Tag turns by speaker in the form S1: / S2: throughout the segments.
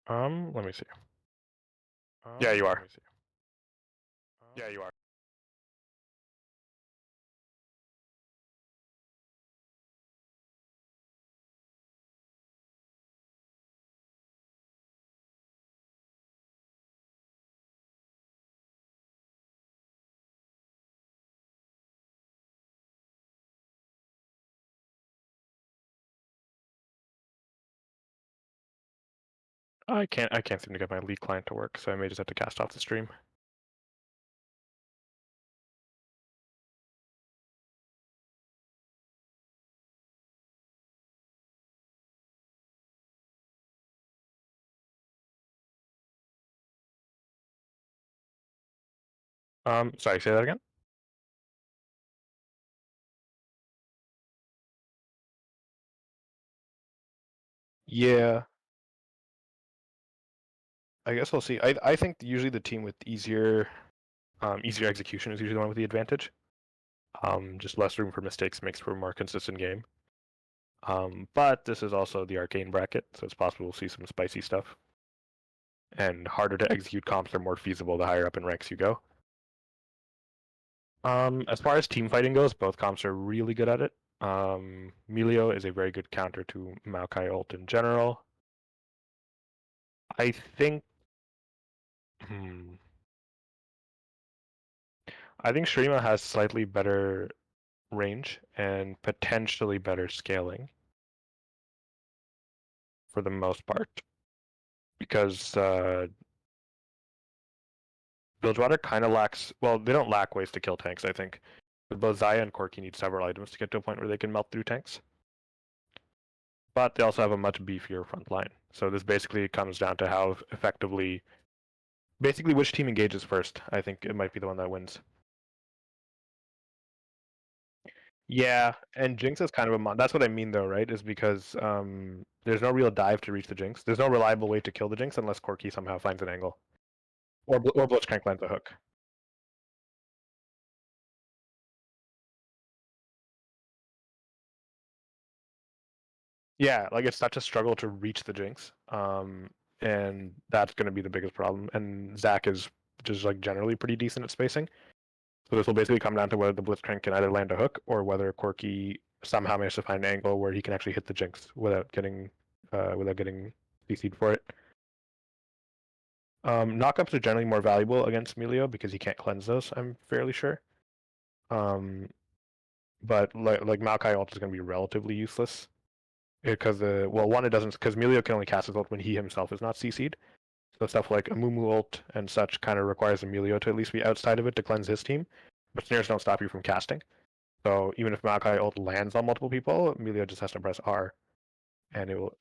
S1: Let me see. Yeah, you are. Yeah, you are. I can't seem to get my League client to work, so I may just have to cast off the stream. Sorry, say that again? Yeah. I guess we'll see. I think usually the team with easier execution is usually the one with the advantage. Just less room for mistakes makes for a more consistent game. But this is also the Arcane bracket, so it's possible we'll see some spicy stuff. And harder to execute comps are more feasible the higher up in ranks you go. As far as team fighting goes, both comps are really good at it. Melio is a very good counter to Maokai ult in general. I think I think Shurima has slightly better range and potentially better scaling for the most part. Because Bilgewater kind of lacks, well, they don't lack ways to kill tanks, I think. But both Xayah and Corki need several items to get to a point where they can melt through tanks. But they also have a much beefier front line. So this basically comes down to how effectively, basically which team engages first. I think it might be the one that wins. Yeah, and Jinx is kind of a that's what I mean though, right? Is because there's no real dive to reach the Jinx. There's no reliable way to kill the Jinx unless Corki somehow finds an angle. Or Blitzcrank lands a hook. Yeah, like it's such a struggle to reach the Jinx. And that's gonna be the biggest problem. And Zach is just like generally pretty decent at spacing. So this will basically come down to whether the Blitzcrank can either land a hook or whether Corki somehow manages to find an angle where he can actually hit the Jinx without getting CC'd for it. Knockups are generally more valuable against Melio because he can't cleanse those, I'm fairly sure. But like Maokai ult is going to be relatively useless because one, it doesn't, because Melio can only cast his ult when he himself is not CC'd. So stuff like a Mumu ult and such kind of requires Emilio to at least be outside of it to cleanse his team. But snares don't stop you from casting. So even if Maokai ult lands on multiple people, Emilio just has to press R, and it will.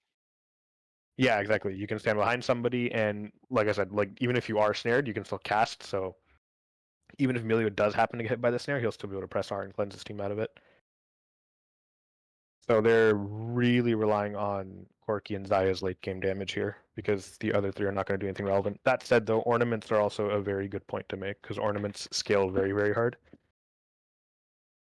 S1: Yeah, exactly. You can stand behind somebody, and like I said, like even if you are snared, you can still cast. So even if Emilio does happen to get hit by the snare, he'll still be able to press R and cleanse his team out of it. So they're really relying on Corki and Xayah's late game damage here because the other three are not going to do anything relevant. That said, though, ornaments are also a very good point to make because ornaments scale very, very hard.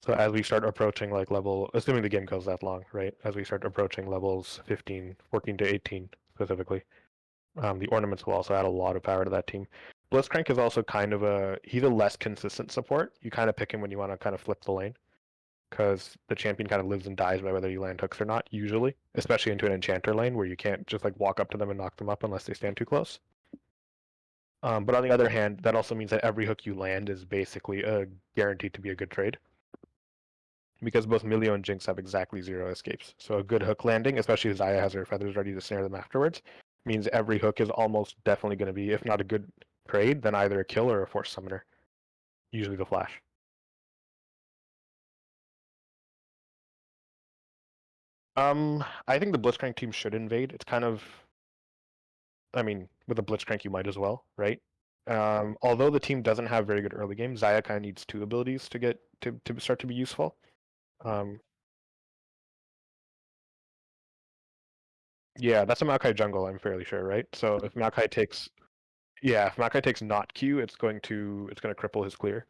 S1: So as we start approaching like level, assuming the game goes that long, right? As we start approaching levels 15, 14 to 18 specifically, the ornaments will also add a lot of power to that team. Blitzcrank is also kind of he's a less consistent support. You kind of pick him when you want to kind of flip the lane because the champion kind of lives and dies by whether you land hooks or not, usually, especially into an enchanter lane where you can't just like walk up to them and knock them up unless they stand too close. But on the other hand, that also means that every hook you land is basically guaranteed to be a good trade because both Milio and Jinx have exactly 0 escapes. So a good hook landing, especially if Xayah has her feathers ready to snare them afterwards, means every hook is almost definitely going to be, if not a good trade, then either a kill or a force summoner, usually the flash. I think the Blitzcrank team should invade. It's kind of, I mean, with a Blitzcrank you might as well, right? Although the team doesn't have very good early game, Xayah kind of needs 2 abilities to get to start to be useful. Yeah, that's a Maokai jungle, I'm fairly sure, right? So if Maokai takes, yeah, if Maokai takes not Q, it's gonna cripple his clear.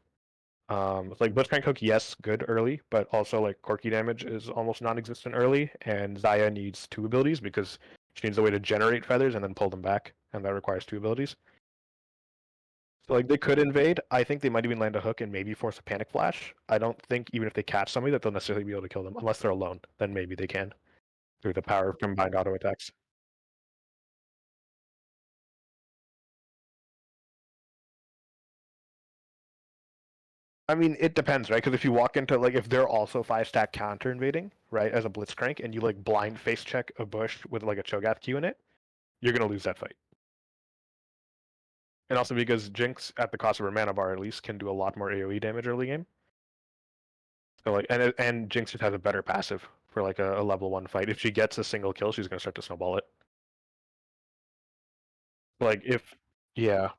S1: It's like Blitzcrank hook, yes, good early, but also like Corki damage is almost non-existent early, and Xayah needs 2 abilities because she needs a way to generate feathers and then pull them back. and that requires 2 abilities. So like they could invade. I think they might even land a hook and maybe force a panic flash. I don't think even if they catch somebody that they'll necessarily be able to kill them unless they're alone. Then maybe they can through the power of combined auto attacks. I mean, it depends, right? Because if you walk into like if they're also 5-stack counter invading, right, as a blitzcrank, and you like blind face check a bush with like a Cho'Gath Q in it, you're gonna lose that fight. And also because Jinx, at the cost of her mana bar at least, can do a lot more AoE damage early game. So like, and Jinx just has a better passive for like a level 1 fight. If she gets a single kill, she's gonna start to snowball it. Like if, yeah.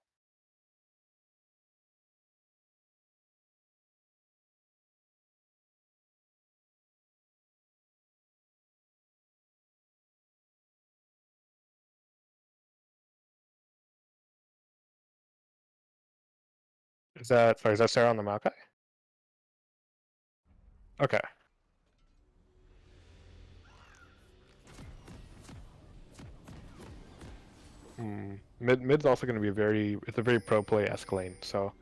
S1: Is that Sarah on the Maokai? Okay. Mid's also going to be it's a very pro play-esque lane, so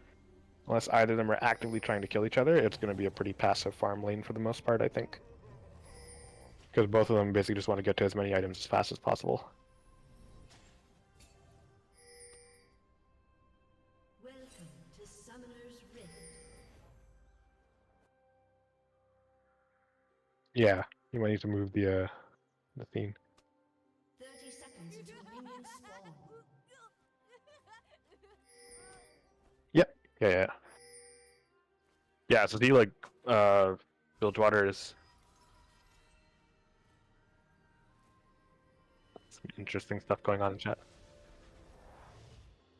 S1: unless either of them are actively trying to kill each other, it's going to be a pretty passive farm lane for the most part, I think. Because both of them basically just want to get to as many items as fast as possible.
S2: Welcome to Summoner's Rift.
S1: Yeah, you might need to move the theme.
S2: 30 seconds until minions spawn.
S1: Yep. Yeah. Yeah, so see, like, Bilgewater is some interesting stuff going on in chat.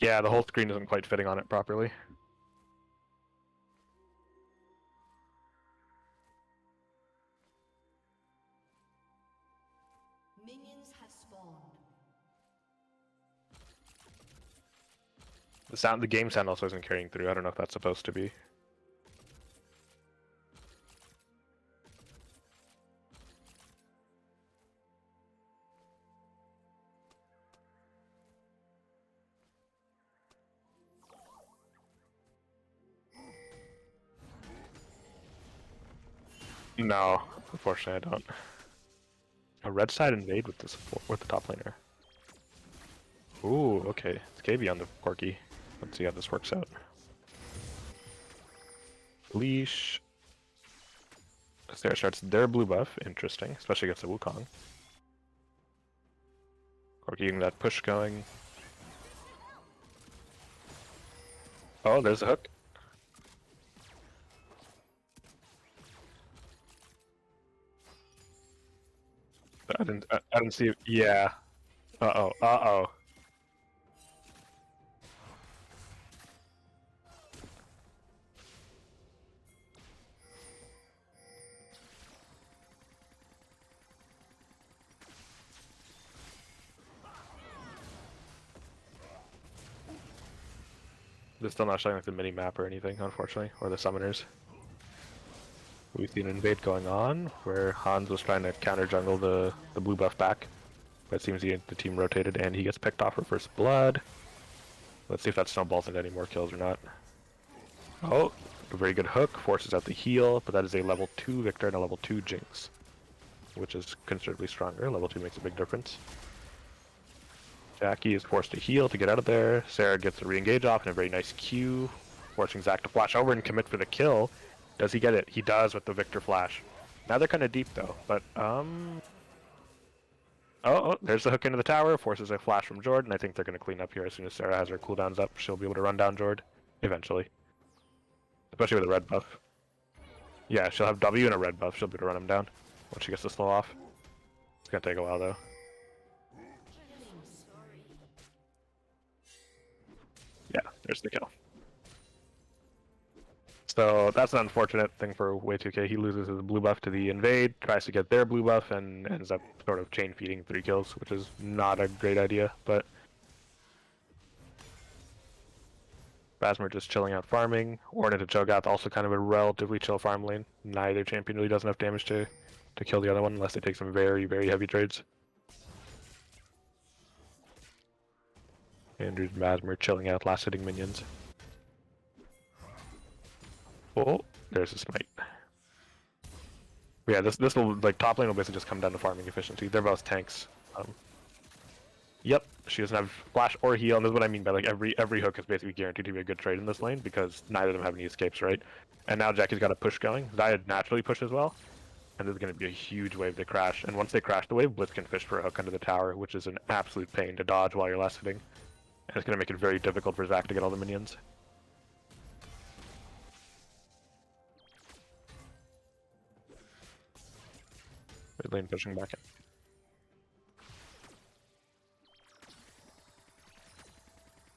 S1: Yeah, the whole screen isn't quite fitting on it properly.
S2: Minions have spawned.
S1: The game sound also isn't carrying through. I don't know if that's supposed to be. No, unfortunately I don't. A red side invade with the top laner. Ooh, okay. It's KB on the Corki. Let's see how this works out. Leash. Sarah starts their blue buff. Interesting, especially against the Wukong. Corki getting that push going. Oh, there's a hook. I didn't see it. Yeah. Uh-oh. Uh-oh. They're still not showing like the mini map or anything, unfortunately, or the summoners. We've seen an invade going on where Hans was trying to counter jungle the blue buff back, but it seems the team rotated and he gets picked off for first blood. Let's see if that snowballs into any more kills or not. Oh, a very good hook forces out the heal, but that is a level 2 Victor and a level 2 Jinx, which is considerably stronger. Level 2 makes a big difference. Jackie is forced to heal to get out of there. Sarah gets a re-engage off and a very nice Q, forcing Zac to flash over and commit for the kill. Does he get it? He does with the Victor flash. Now they're kind of deep though, but oh, there's the hook into the tower, forces a flash from Jord, and I think they're going to clean up here as soon as Sarah has her cooldowns up. She'll be able to run down Jord, eventually. Especially with a red buff. Yeah, she'll have W and a red buff, she'll be able to run him down once she gets to slow off. It's going to take a while though. Yeah, there's the kill. So that's an unfortunate thing for Way2K. He loses his blue buff to the invade, tries to get their blue buff, and ends up sort of chain feeding 3 kills, which is not a great idea, but Basmer just chilling out farming. Ornn into Cho'Gath, also kind of a relatively chill farm lane. Neither champion really does enough damage to kill the other one unless they take some very, very heavy trades. Andrews and Basmer chilling out, last hitting minions. Oh, there's a smite. Yeah, this will, like, top lane will basically just come down to farming efficiency. They're both tanks. Yep, she doesn't have flash or heal, and this is what I mean by, like, every hook is basically guaranteed to be a good trade in this lane because neither of them have any escapes, right? And now Jackie's got a push going. Xayah naturally push as well, and there's going to be a huge wave they crash. And once they crash the wave, Blitz can fish for a hook under the tower, which is an absolute pain to dodge while you're last hitting. And it's going to make it very difficult for Zac to get all the minions. Mid lane pushing back in.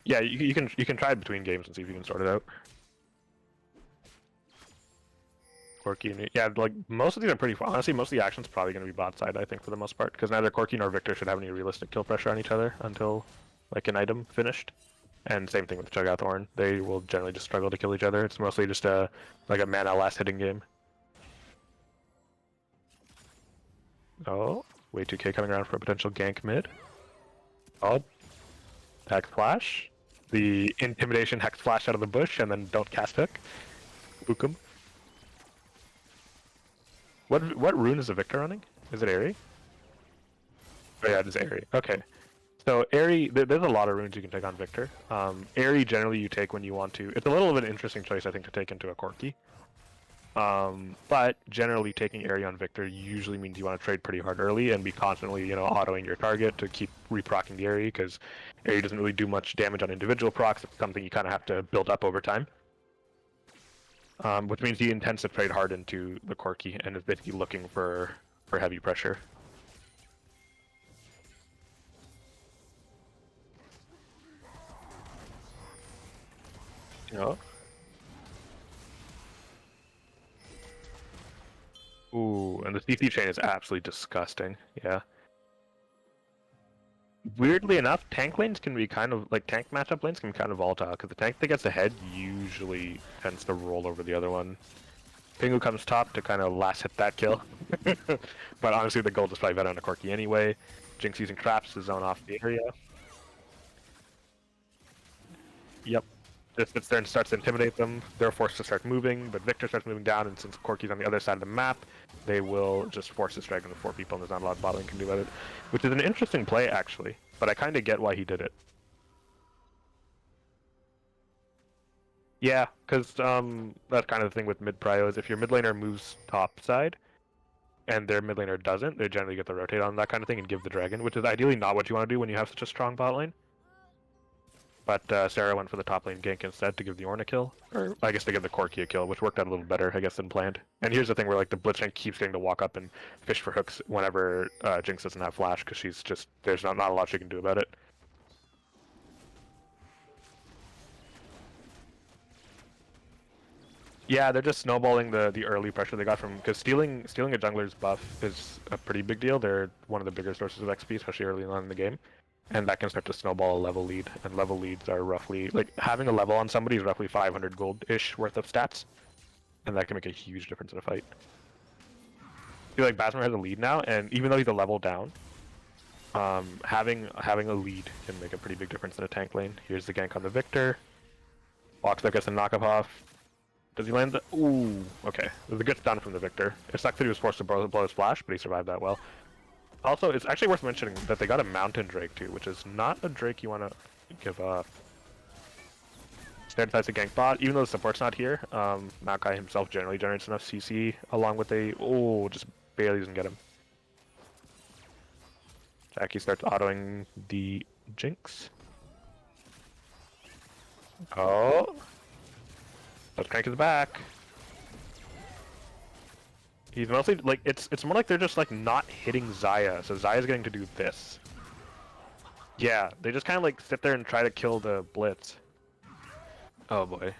S1: Yeah, you can try between games and see if you can sort it out. Corki and yeah, like most of these are pretty. Honestly, most of the action's probably going to be bot side, I think, for the most part, because neither Corki nor Victor should have any realistic kill pressure on each other until like an item finished. And same thing with Cho'Gath Thorn. They will generally just struggle to kill each other. It's mostly just a like a mana last hitting game. Oh, way 2K coming around for a potential gank mid. Oh, Hex Flash. The intimidation Hex Flash out of the bush, and then don't cast hook. Book him. What rune is the Victor running? Is it Aerie? Oh yeah, it is Aerie. Okay. So Aerie, there's a lot of runes you can take on Victor. Aerie generally you take when you want to. It's a little of an interesting choice, I think, to take into a Corki. But generally taking Aerie on Victor usually means you want to trade pretty hard early and be constantly, autoing your target to keep reprocking the Aerie, because Aerie doesn't really do much damage on individual procs. It's something you kind of have to build up over time. Which means he intends to trade hard into the Corki and is basically looking for heavy pressure. Ooh, and the CC chain is absolutely disgusting. Yeah. Weirdly enough, tank lanes can be kind of like tank matchup lanes can be kind of volatile because the tank that gets ahead usually tends to roll over the other one. Pingu comes top to kind of last hit that kill. But honestly, the gold is probably better on a Corki anyway. Jinx using traps to zone off the area. Yep. Just sits there and starts to intimidate them. They're forced to start moving, but Victor starts moving down, and since Corki's on the other side of the map, they will just force this dragon with 4 people, and there's not a lot of bottling can do about it. Which is an interesting play, actually, but I kind of get why he did it. Yeah, because that's kind of the thing with mid-prio is if your mid laner moves top side, and their mid laner doesn't, they generally get the rotate on that kind of thing and give the dragon, which is ideally not what you want to do when you have such a strong bot lane. But Sarah went for the top lane gank instead to give the Ornn a kill, or I guess to give the Corki a kill, which worked out a little better, I guess, than planned. And here's the thing where like the Blitzcrank keeps getting to walk up and fish for hooks whenever Jinx doesn't have flash, because she's just there's not a lot she can do about it. Yeah, they're just snowballing the early pressure they got from because stealing a jungler's buff is a pretty big deal. They're one of the bigger sources of XP, especially early on in the game. And that can start to snowball a level lead, and level leads are roughly, like, having a level on somebody is roughly 500 gold-ish worth of stats, and that can make a huge difference in a fight. I feel like Basmer has a lead now, and even though he's a level down, having a lead can make a pretty big difference in a tank lane. Here's the gank on the Victor. Walks there, gets a knockup off. Does he land the... Ooh, okay. There's a good stun from the Victor. It sucks that he was forced to blow his flash, but he survived that well. Also, it's actually worth mentioning that they got a Mountain Drake too, which is not a Drake you want to give up. Snare decides to gank bot, even though the support's not here. Maokai himself generally generates enough CC along with a... Oh, just barely doesn't get him. Jackie starts autoing the Jinx. Oh. Let's crank his back. He's mostly, like, it's more like they're just, like, not hitting Xayah, so Xayah's getting to do this. Yeah, they just kind of, like, sit there and try to kill the Blitz. Oh boy.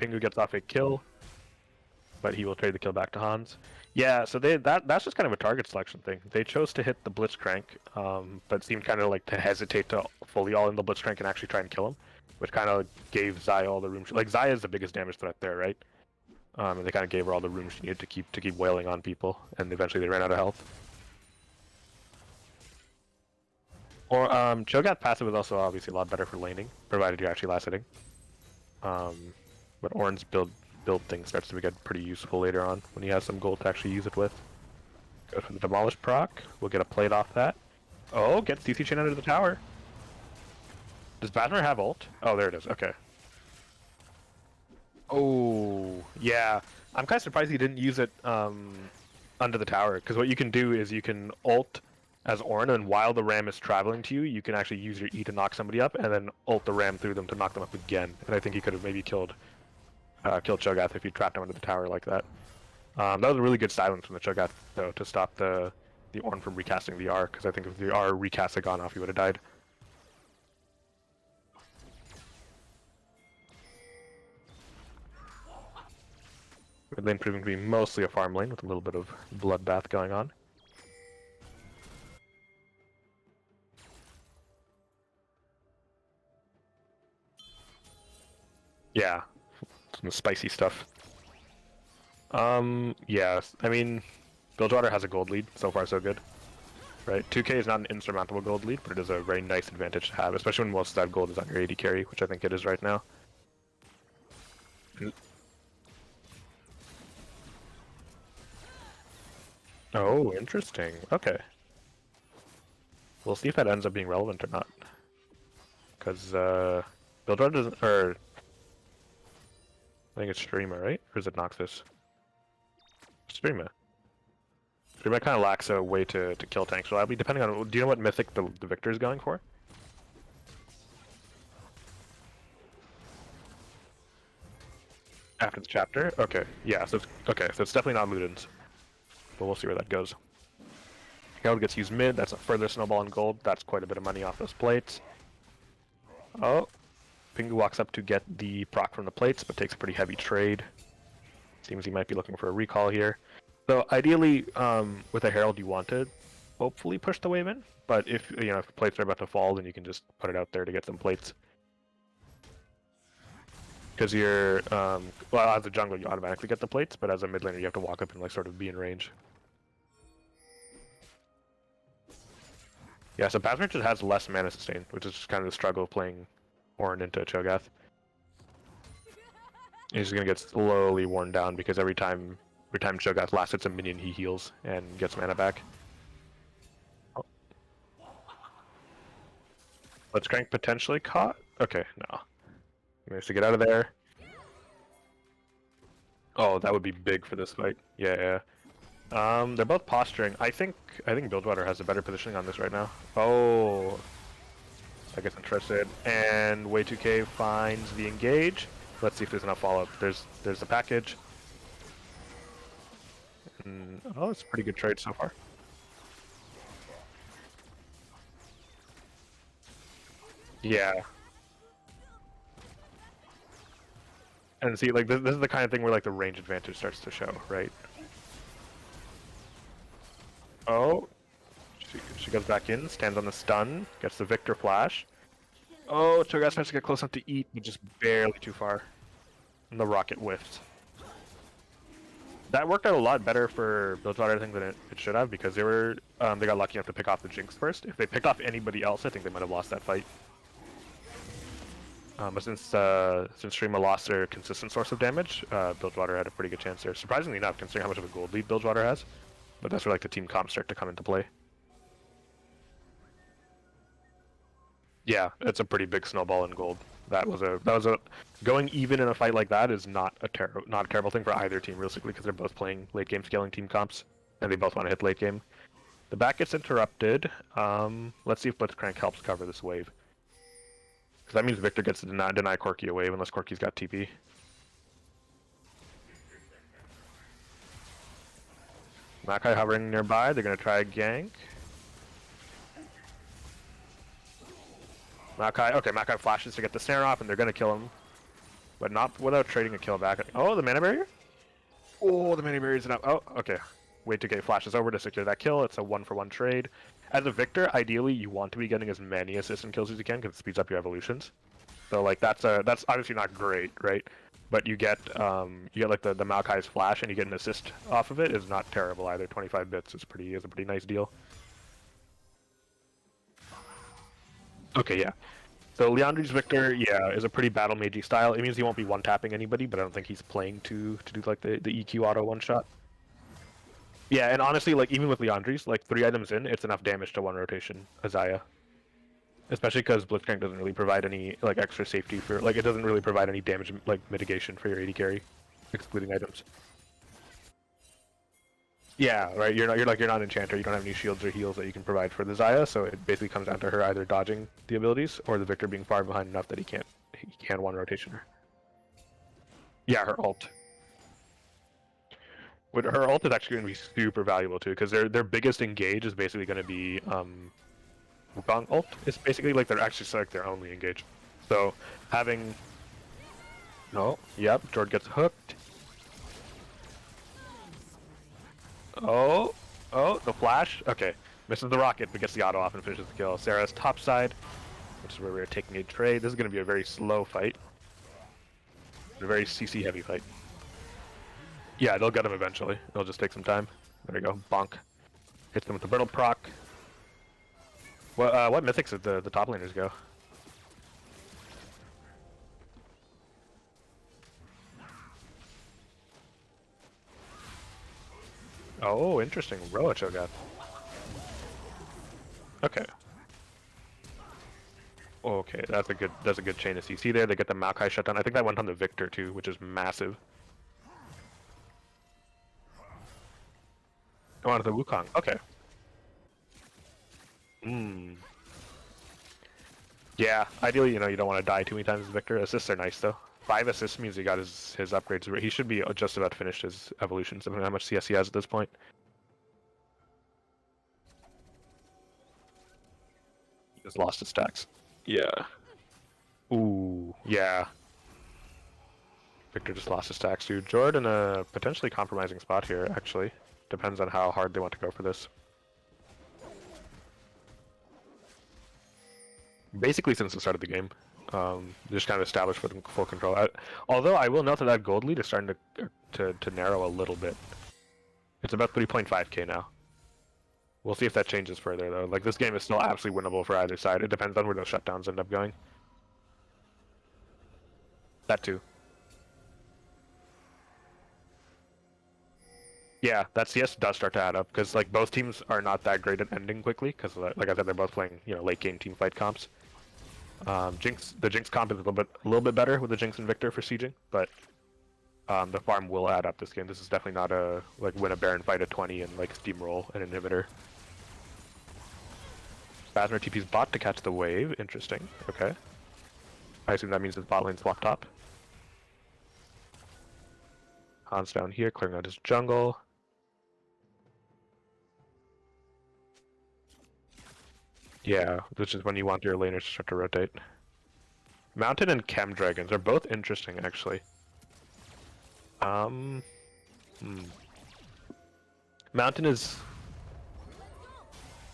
S1: Pingu gets off a kill, but he will trade the kill back to Hans. Yeah, so that's just kind of a target selection thing. They chose to hit the Blitzcrank, but seemed kind of, like, to hesitate to fully all in the Blitzcrank and actually try and kill him, which kind of gave Xayah all the room. Like, Xayah is the biggest damage threat there, right? And they kind of gave her all the room she needed to keep wailing on people, and eventually they ran out of health. Or Cho'Gath passive is also obviously a lot better for laning, provided you're actually last hitting. But Ornn's build thing starts to get pretty useful later on when he has some gold to actually use it with. Go for the Demolish proc. We'll get a plate off that. Oh, get CC chain under the tower. Does Basmer have ult? Oh, there it is. Okay. Oh, yeah. I'm kind of surprised he didn't use it under the tower, because what you can do is you can ult as Ornn, and while the ram is traveling to you, you can actually use your E to knock somebody up, and then ult the ram through them to knock them up again. And I think he could have maybe killed Cho'Gath if he trapped him under the tower like that. That was a really good silence from the Cho'Gath, though, to stop the Ornn from recasting the R, because I think if the R recast had gone off, he would have died. Mid lane proving to be mostly a farm lane with a little bit of bloodbath going on. Yeah, some spicy stuff. Yeah, I mean, Bilgewater has a gold lead, so far so good. Right, 2k is not an insurmountable gold lead, but it is a very nice advantage to have, especially when most of that gold is on your AD carry, which I think it is right now. Oh, interesting. Okay. We'll see if that ends up being relevant or not. Because, Bilgewater doesn't, or... I think it's Shurima, right? Or is it Noxus? Shurima. Shurima kind of lacks a way to kill tanks reliably, depending on... Do you know what mythic the Victor is going for? After the chapter? Okay, yeah, so it's definitely not Ludens. But we'll see where that goes. Herald gets used mid, that's a further snowball in gold, that's quite a bit of money off those plates. Oh, Pingu walks up to get the proc from the plates, but takes a pretty heavy trade. Seems he might be looking for a recall here. So ideally, with a Herald you want to hopefully push the wave in, but if the plates are about to fall, then you can just put it out there to get some plates. Because you're, well, as a jungler you automatically get the plates, but as a mid laner you have to walk up and sort of be in range. Yeah, so Basmer just has less mana sustain, which is just kind of the struggle of playing Ornn into Cho'Gath. He's just gonna get slowly worn down because every time Cho'Gath last hits a minion, he heals and gets mana back. Oh. Let's Crank potentially caught? Okay, no. He managed to get out of there. Oh, that would be big for this fight. Yeah. They're both posturing. I think Bilgewater has a better positioning on this right now. Oh, I guess interested. And Way2K finds the engage. Let's see if there's enough follow-up. There's the package. Oh, it's a pretty good trade so far. Yeah. And see, like this is the kind of thing where like the range advantage starts to show, right? Oh, she goes back in, stands on the stun, gets the Victor flash. Oh, Cho'Gath starts to get close enough to eat, but just barely too far. And the rocket whiffs. That worked out a lot better for Bilgewater, I think, than it should have, because they got lucky enough to pick off the Jinx first. If they picked off anybody else, I think they might have lost that fight. But since Shurima lost their consistent source of damage, Bilgewater had a pretty good chance there. Surprisingly enough, considering how much of a gold lead Bilgewater has. But that's where like the team comps start to come into play. Yeah, it's a pretty big snowball in gold. That was a going even in a fight like that is not a terrible thing for either team realistically, because they're both playing late game scaling team comps and they both want to hit late game. The back gets interrupted. Let's see if Blitzcrank helps cover this wave. Because that means Victor gets to deny Corki a wave unless Corki's got TP. Makai hovering nearby, they're going to try a gank. Makai flashes to get the snare off and they're going to kill him. But not without trading a kill back. Oh, the mana barrier? Oh, the mana barrier's enough. Oh, okay. Way2K flashes over to secure that kill. It's a 1-for-1 trade. As a Victor, ideally you want to be getting as many assistant kills as you can because it speeds up your evolutions. So like that's obviously not great, right? But you get like the Maokai's flash and you get an assist off of it is not terrible either. 25 bits is a pretty nice deal. Okay, yeah. So Leandri's Victor, yeah, is a pretty battle magey style. It means he won't be one-tapping anybody, but I don't think he's playing to do like the EQ auto one-shot. Yeah, and honestly, like even with Leandri's, like 3 items in, it's enough damage to one rotation Azaya. Especially because Blitzcrank doesn't really provide any like extra safety for like it doesn't really provide any damage like mitigation for your AD carry, excluding items. Yeah, right. You're not an enchanter. You don't have any shields or heals that you can provide for the Zaya, so it basically comes down to her either dodging the abilities or the Victor being far behind enough that he can't one rotation her. Yeah, her ult. But her ult is actually going to be super valuable too, because their biggest engage is basically going to be Wukong ult. It's basically like they're actually like their only engage. So having yep, Jord gets hooked. Oh, the flash. Okay, misses the rocket, but gets the auto off and finishes the kill. Sarah's top side, which is where we're taking a trade. This is going to be a very slow fight, a very CC heavy fight. Yeah, they'll get him eventually. It'll just take some time. There we go. Bonk. Hits them with the brittle proc. What mythics did the top laners go? Oh, interesting. Roa Cho'Gath. Okay. Okay, that's a good chain of CC there. They get the Maokai shutdown. I think that went on the Victor too, which is massive. Oh, onto the Wukong. Okay. Hmm. Yeah, ideally, you don't want to die too many times as Victor. Assists are nice though. 5 assists means he got his upgrades. He should be just about finished his evolutions. I don't know how much CS he has at this point. He just lost his stacks. Yeah. Ooh, yeah. Victor just lost his stacks, dude. Jord in a potentially compromising spot here, actually. Depends on how hard they want to go for this. Basically since the start of the game. Just kind of established for them full control. Although I will note that gold lead is starting to narrow a little bit. It's about 3.5k now. We'll see if that changes further though. Like this game is still absolutely winnable for either side. It depends on where those shutdowns end up going. That too. Yeah, that CS does start to add up because like both teams are not that great at ending quickly because like I said, they're both playing late game team fight comps. The Jinx comp is a little bit better with the Jinx and Victor for sieging, but the farm will add up this game. This is definitely not a like win a Baron fight at 20 and like steamroll an inhibitor. Basmer TP's bot to catch the wave. Interesting. Okay. I assume that means his bot lane swap top. Han's down here, clearing out his jungle. Yeah, which is when you want your laners to start to rotate. Mountain and Chem Dragons are both interesting, actually. Mountain is...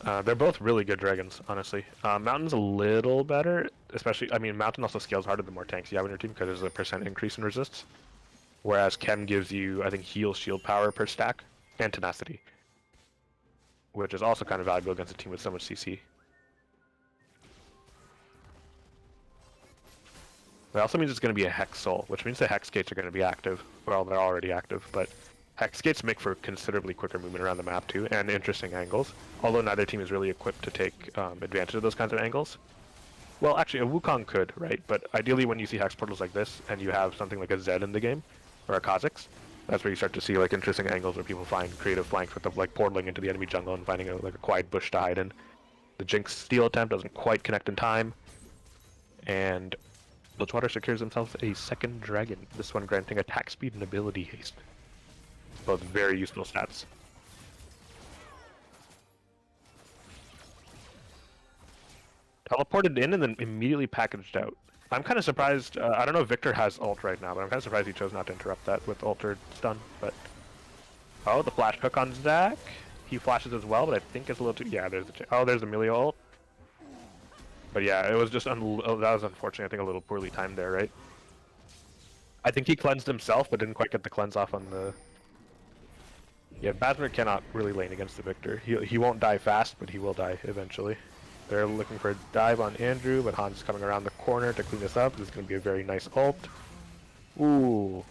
S1: they're both really good dragons, honestly. Mountain's a little better, especially... I mean, Mountain also scales harder the more tanks you have on your team because there's a % increase in resists. Whereas Chem gives you, I think, heal shield power per stack and tenacity. Which is also kind of valuable against a team with so much CC. That also means it's going to be a Hex Soul, which means the Hex Gates are going to be active. Well, they're already active, but Hex Gates make for considerably quicker movement around the map too, and interesting angles. Although neither team is really equipped to take advantage of those kinds of angles. Well, actually, a Wukong could, right? But ideally, when you see Hex Portals like this, and you have something like a Zed in the game, or a Kha'Zix, that's where you start to see like interesting angles where people find creative flanks with the like portaling into the enemy jungle and finding a quiet bush to hide in. The Jinx steal attempt doesn't quite connect in time, and Bilgewater secures himself a second dragon, this one granting attack speed and ability haste. Both very useful stats. Teleported in and then immediately packaged out. I'm kind of surprised, I don't know if Victor has ult right now, but I'm kind of surprised he chose not to interrupt that with ult or stun, but... Oh, the flash hook on Zach. He flashes as well, but I think it's a little too... Yeah, there's there's Amelia ult. But yeah, it was just that was unfortunate. I think a little poorly timed there, right? I think he cleansed himself, but didn't quite get the cleanse off on the... Yeah, Basmer cannot really lane against the Victor. He won't die fast, but he will die eventually. They're looking for a dive on Andrew, but Hans is coming around the corner to clean this up. This is going to be a very nice ult. Ooh.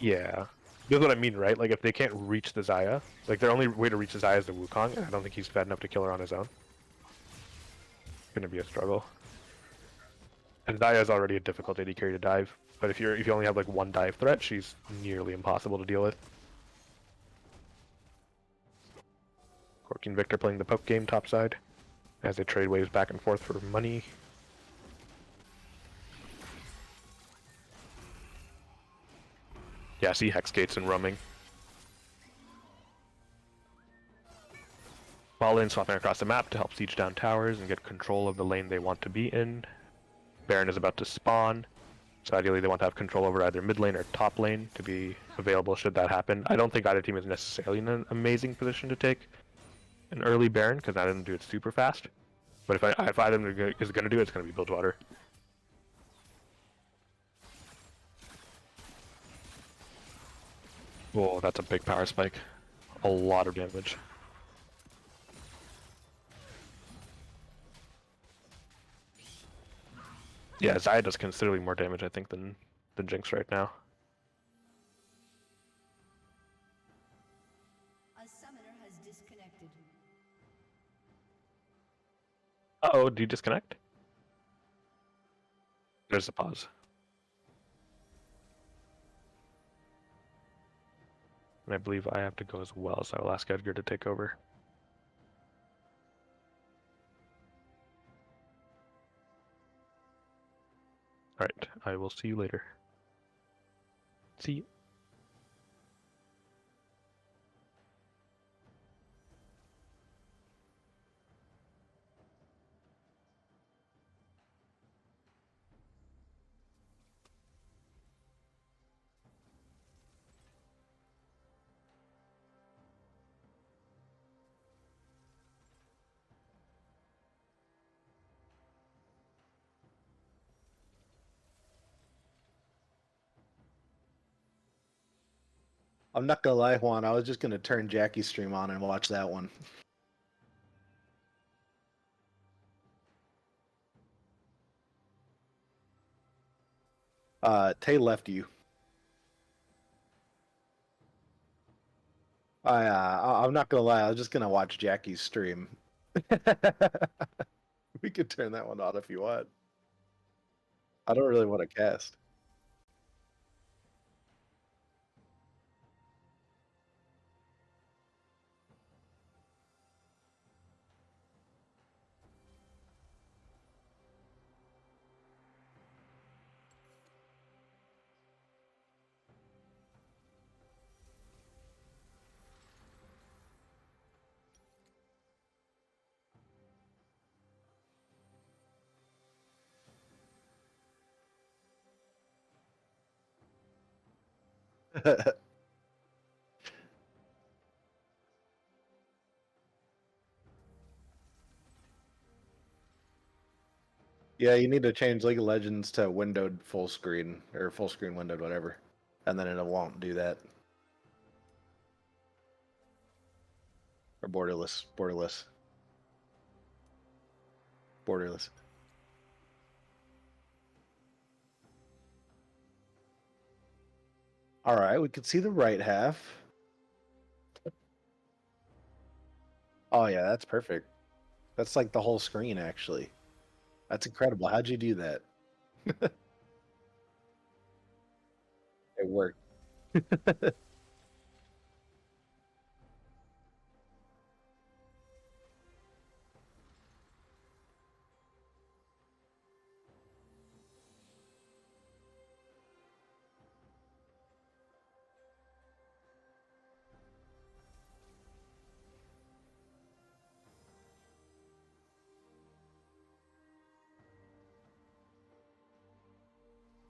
S1: Yeah. That's what I mean, right? Like, if they can't reach the Xayah, like, their only way to reach the Xayah is the Wukong, and I don't think he's fed enough to kill her on his own. It's going to be a struggle. And Xayah is already a difficult AD carry to dive, but if you only have, like, one dive threat, she's nearly impossible to deal with. Corky and Victor playing the poke game topside as they trade waves back and forth for money. Yeah, see Hex Gates and roaming. Ball lane swapping across the map to help siege down towers and get control of the lane they want to be in. Baron is about to spawn, so ideally they want to have control over either mid lane or top lane to be available should that happen. I don't think either team is necessarily in an amazing position to take an early Baron, because I didn't do it super fast. But if either is going to do it, it's going to be Bilgewater. Oh, that's a big power spike. A lot of damage. Yeah, Xayah does considerably more damage, I think, than Jinx right now.
S2: A summoner has disconnected.
S1: Uh-oh, do you disconnect? There's a pause. And I believe I have to go as well, so I will ask Edgar to take over. Alright, I will see you later. See you.
S3: I'm not gonna lie, Juan. I was just gonna turn Jackie's stream on and watch that one. Tay left you. I'm not gonna lie. I was just gonna watch Jackie's stream. We could turn that one on if you want. I don't really want to cast. Yeah, you need to change League of Legends to windowed full screen or full screen windowed, whatever, and then it won't do that. Or borderless. All right, we can see the right half. Oh yeah, that's perfect. That's like the whole screen, actually. That's incredible. How'd you do that? It worked.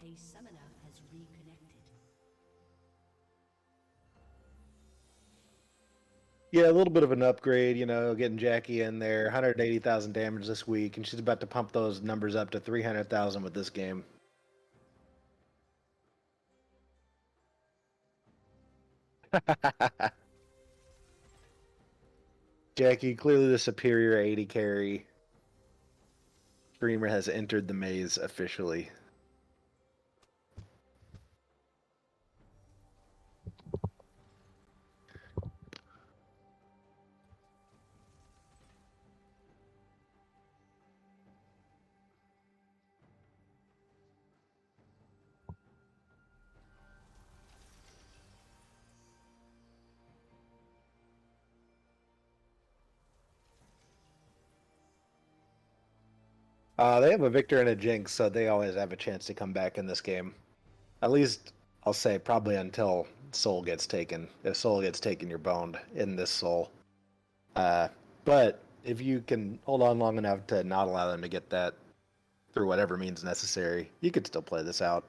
S2: A summoner has reconnected.
S3: Yeah, a little bit of an upgrade, getting Jackie in there, 180,000 damage this week, and she's about to pump those numbers up to 300,000 with this game. Jackie, clearly the superior 80 carry. Shurima has entered the maze officially. They have a victor and a jinx, so they always have a chance to come back in this game. At least, I'll say, probably until soul gets taken. If soul gets taken, you're boned in this soul. But if you can hold on long enough to not allow them to get that through whatever means necessary, you could still play this out.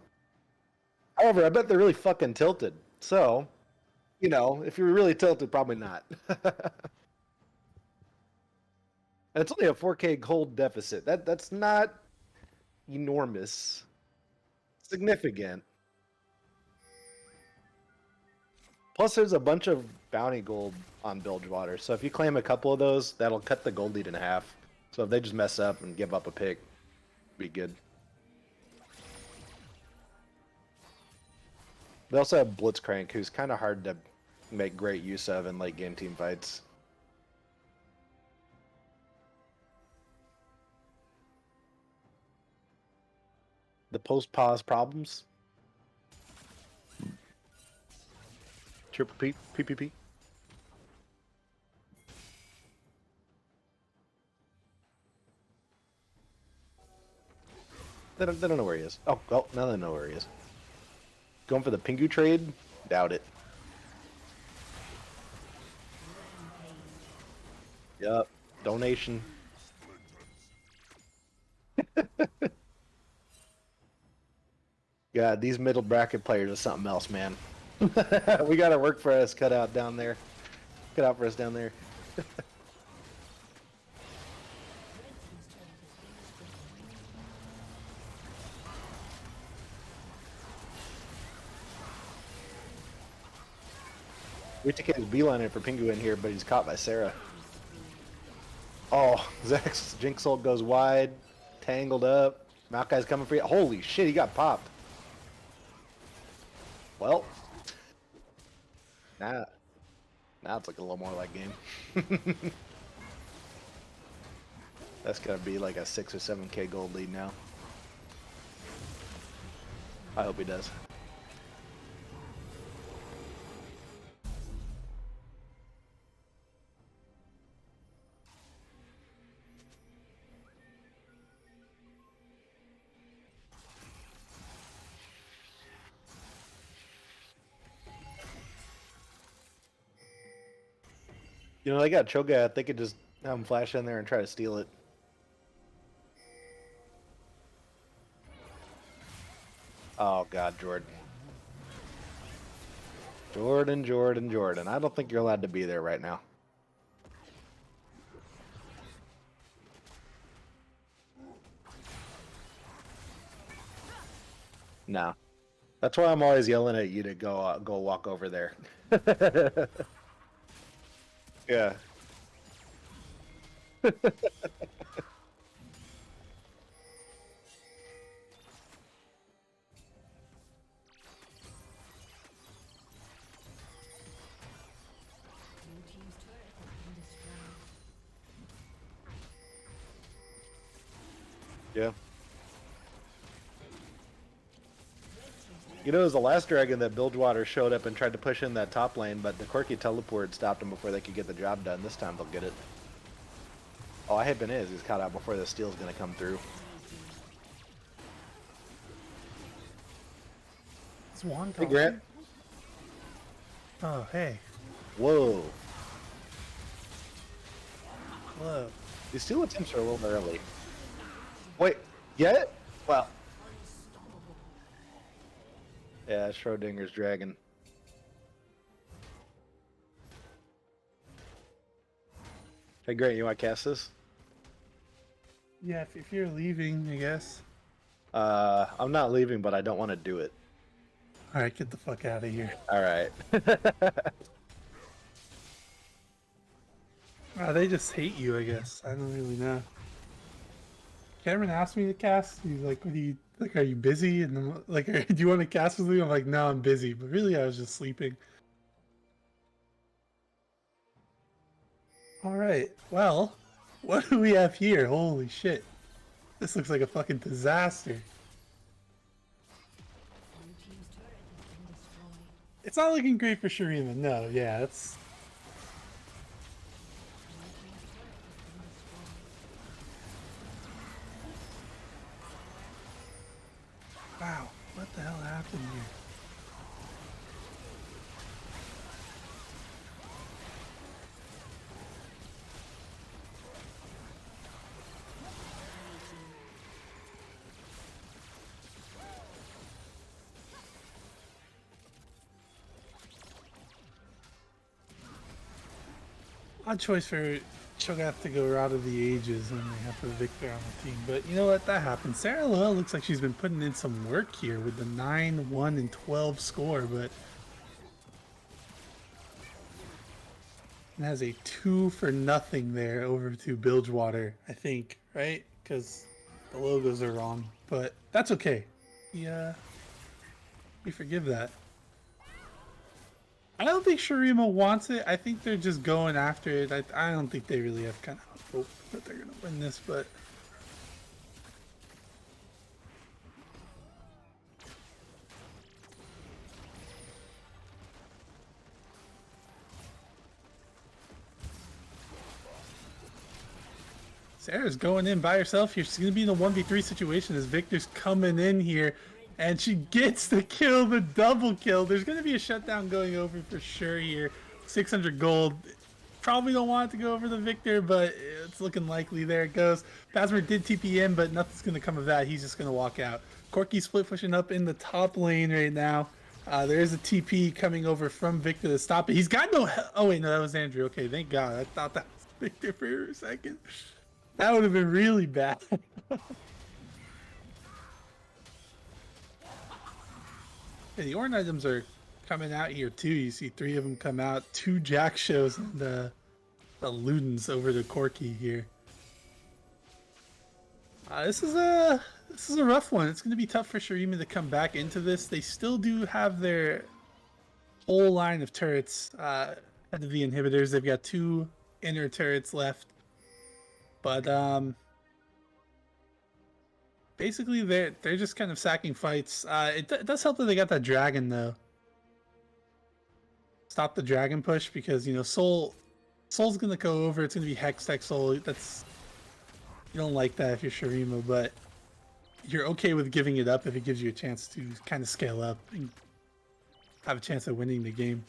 S3: However, I bet they're really fucking tilted. So, if you're really tilted, probably not. And it's only a 4K gold deficit. That's not enormous. Significant. Plus, there's a bunch of bounty gold on Bilgewater, so if you claim a couple of those, that'll cut the gold lead in half. So if they just mess up and give up a pick, be good. They also have Blitzcrank, who's kind of hard to make great use of in late game team fights. The post-pause problems. Triple P, PPP. They don't know where he is. Oh, well, now they know where he is. Going for the Pingu trade? Doubt it. Yup. Donation. God, these middle bracket players are something else, man. We got our work for us cut out down there. Cut out for us down there. We took his beeline in for Pingu in here, but he's caught by Sarah. Oh, Zach's Jinx ult goes wide, tangled up. Maokai's coming for you. Holy shit, he got popped. Well, now it's like a little more like game. That's gonna be like a 6 or 7K gold lead now. I hope he does. They got Cho'Gath. They could just have him flash in there and try to steal it. Oh, God, Jordan. Jordan. I don't think you're allowed to be there right now. No. That's why I'm always yelling at you to go walk over there. Yeah.
S2: Blue team's turret has been destroyed.
S3: Yeah. It was the last dragon that Bilgewater showed up and tried to push in that top lane, but the quirky teleport stopped him before they could get the job done. This time they'll get it. Oh, I hit Benez. He's caught out before the steal's gonna come through.
S4: Swan
S3: Hey, Grant.
S4: Oh, hey.
S3: Whoa.
S4: Hello.
S3: These steal attempts are a little early. Wait, get it? Well. Yeah, Schrodinger's dragon. Hey, Grant, you want to cast this?
S4: Yeah, if you're leaving, I guess.
S3: I'm not leaving, but I don't want to do it.
S4: Alright, get the fuck out of here.
S3: All right.
S4: They just hate you, I guess. I don't really know. Cameron asked me to cast. He's like, "What do you like? Are you busy?" And I'm like, "Do you want to cast with me?" I'm like, "No, I'm busy." But really, I was just sleeping. All right. Well, what do we have here? Holy shit! This looks like a fucking disaster.
S2: Blue team's turret has been destroyed.
S4: It's not looking great for Shurima. No, yeah, it's.
S2: Blue team's turret has been destroyed.
S4: Wow, what the hell happened here? Odd choice for Cho'Gath to go Route of the Ages when they have the Victor on the team. But you know what? That happens. Sarah Lowell looks like she's been putting in some work here with the 9, 1, and 12 score, but it has a 2-0 there over to Bilgewater, I think, right? Because the logos are wrong, but that's okay. Yeah, we forgive that. I don't think Shurima wants it. I think they're just going after it. I don't think they really have kind of hope that they're going to win this, but... Sarah's going in by herself here. She's going to be in a 1v3 situation as Victor's coming in here. And she gets the kill, the double kill. There's going to be a shutdown going over for sure here. 600 gold. Probably don't want it to go over the Victor, but it's looking likely. There it goes. Phasmer did TP in, but nothing's going to come of that. He's just going to walk out. Corki split pushing up in the top lane right now. There is a TP coming over from Victor to stop it. He's got no... Oh, wait, no, that was Andrew. Okay, thank God. I thought that was Victor for a second. That would have been really bad. Yeah, the Ornn items are coming out here too. You see 3 of them come out. 2 Jack shows and the Ludens over to Corki here. This is a rough one. It's going to be tough for Shurima to come back into this. They still do have their whole line of turrets ahead of the inhibitors. They've got 2 inner turrets left. But basically they're just kind of sacking fights. It does help that they got that dragon though. Stop the dragon push because you know Soul's gonna go over. It's gonna be Hex Tech Soul. That's, you don't like that if you're Shurima, but you're okay with giving it up if it gives you a chance to kind of scale up and have a chance of winning the game.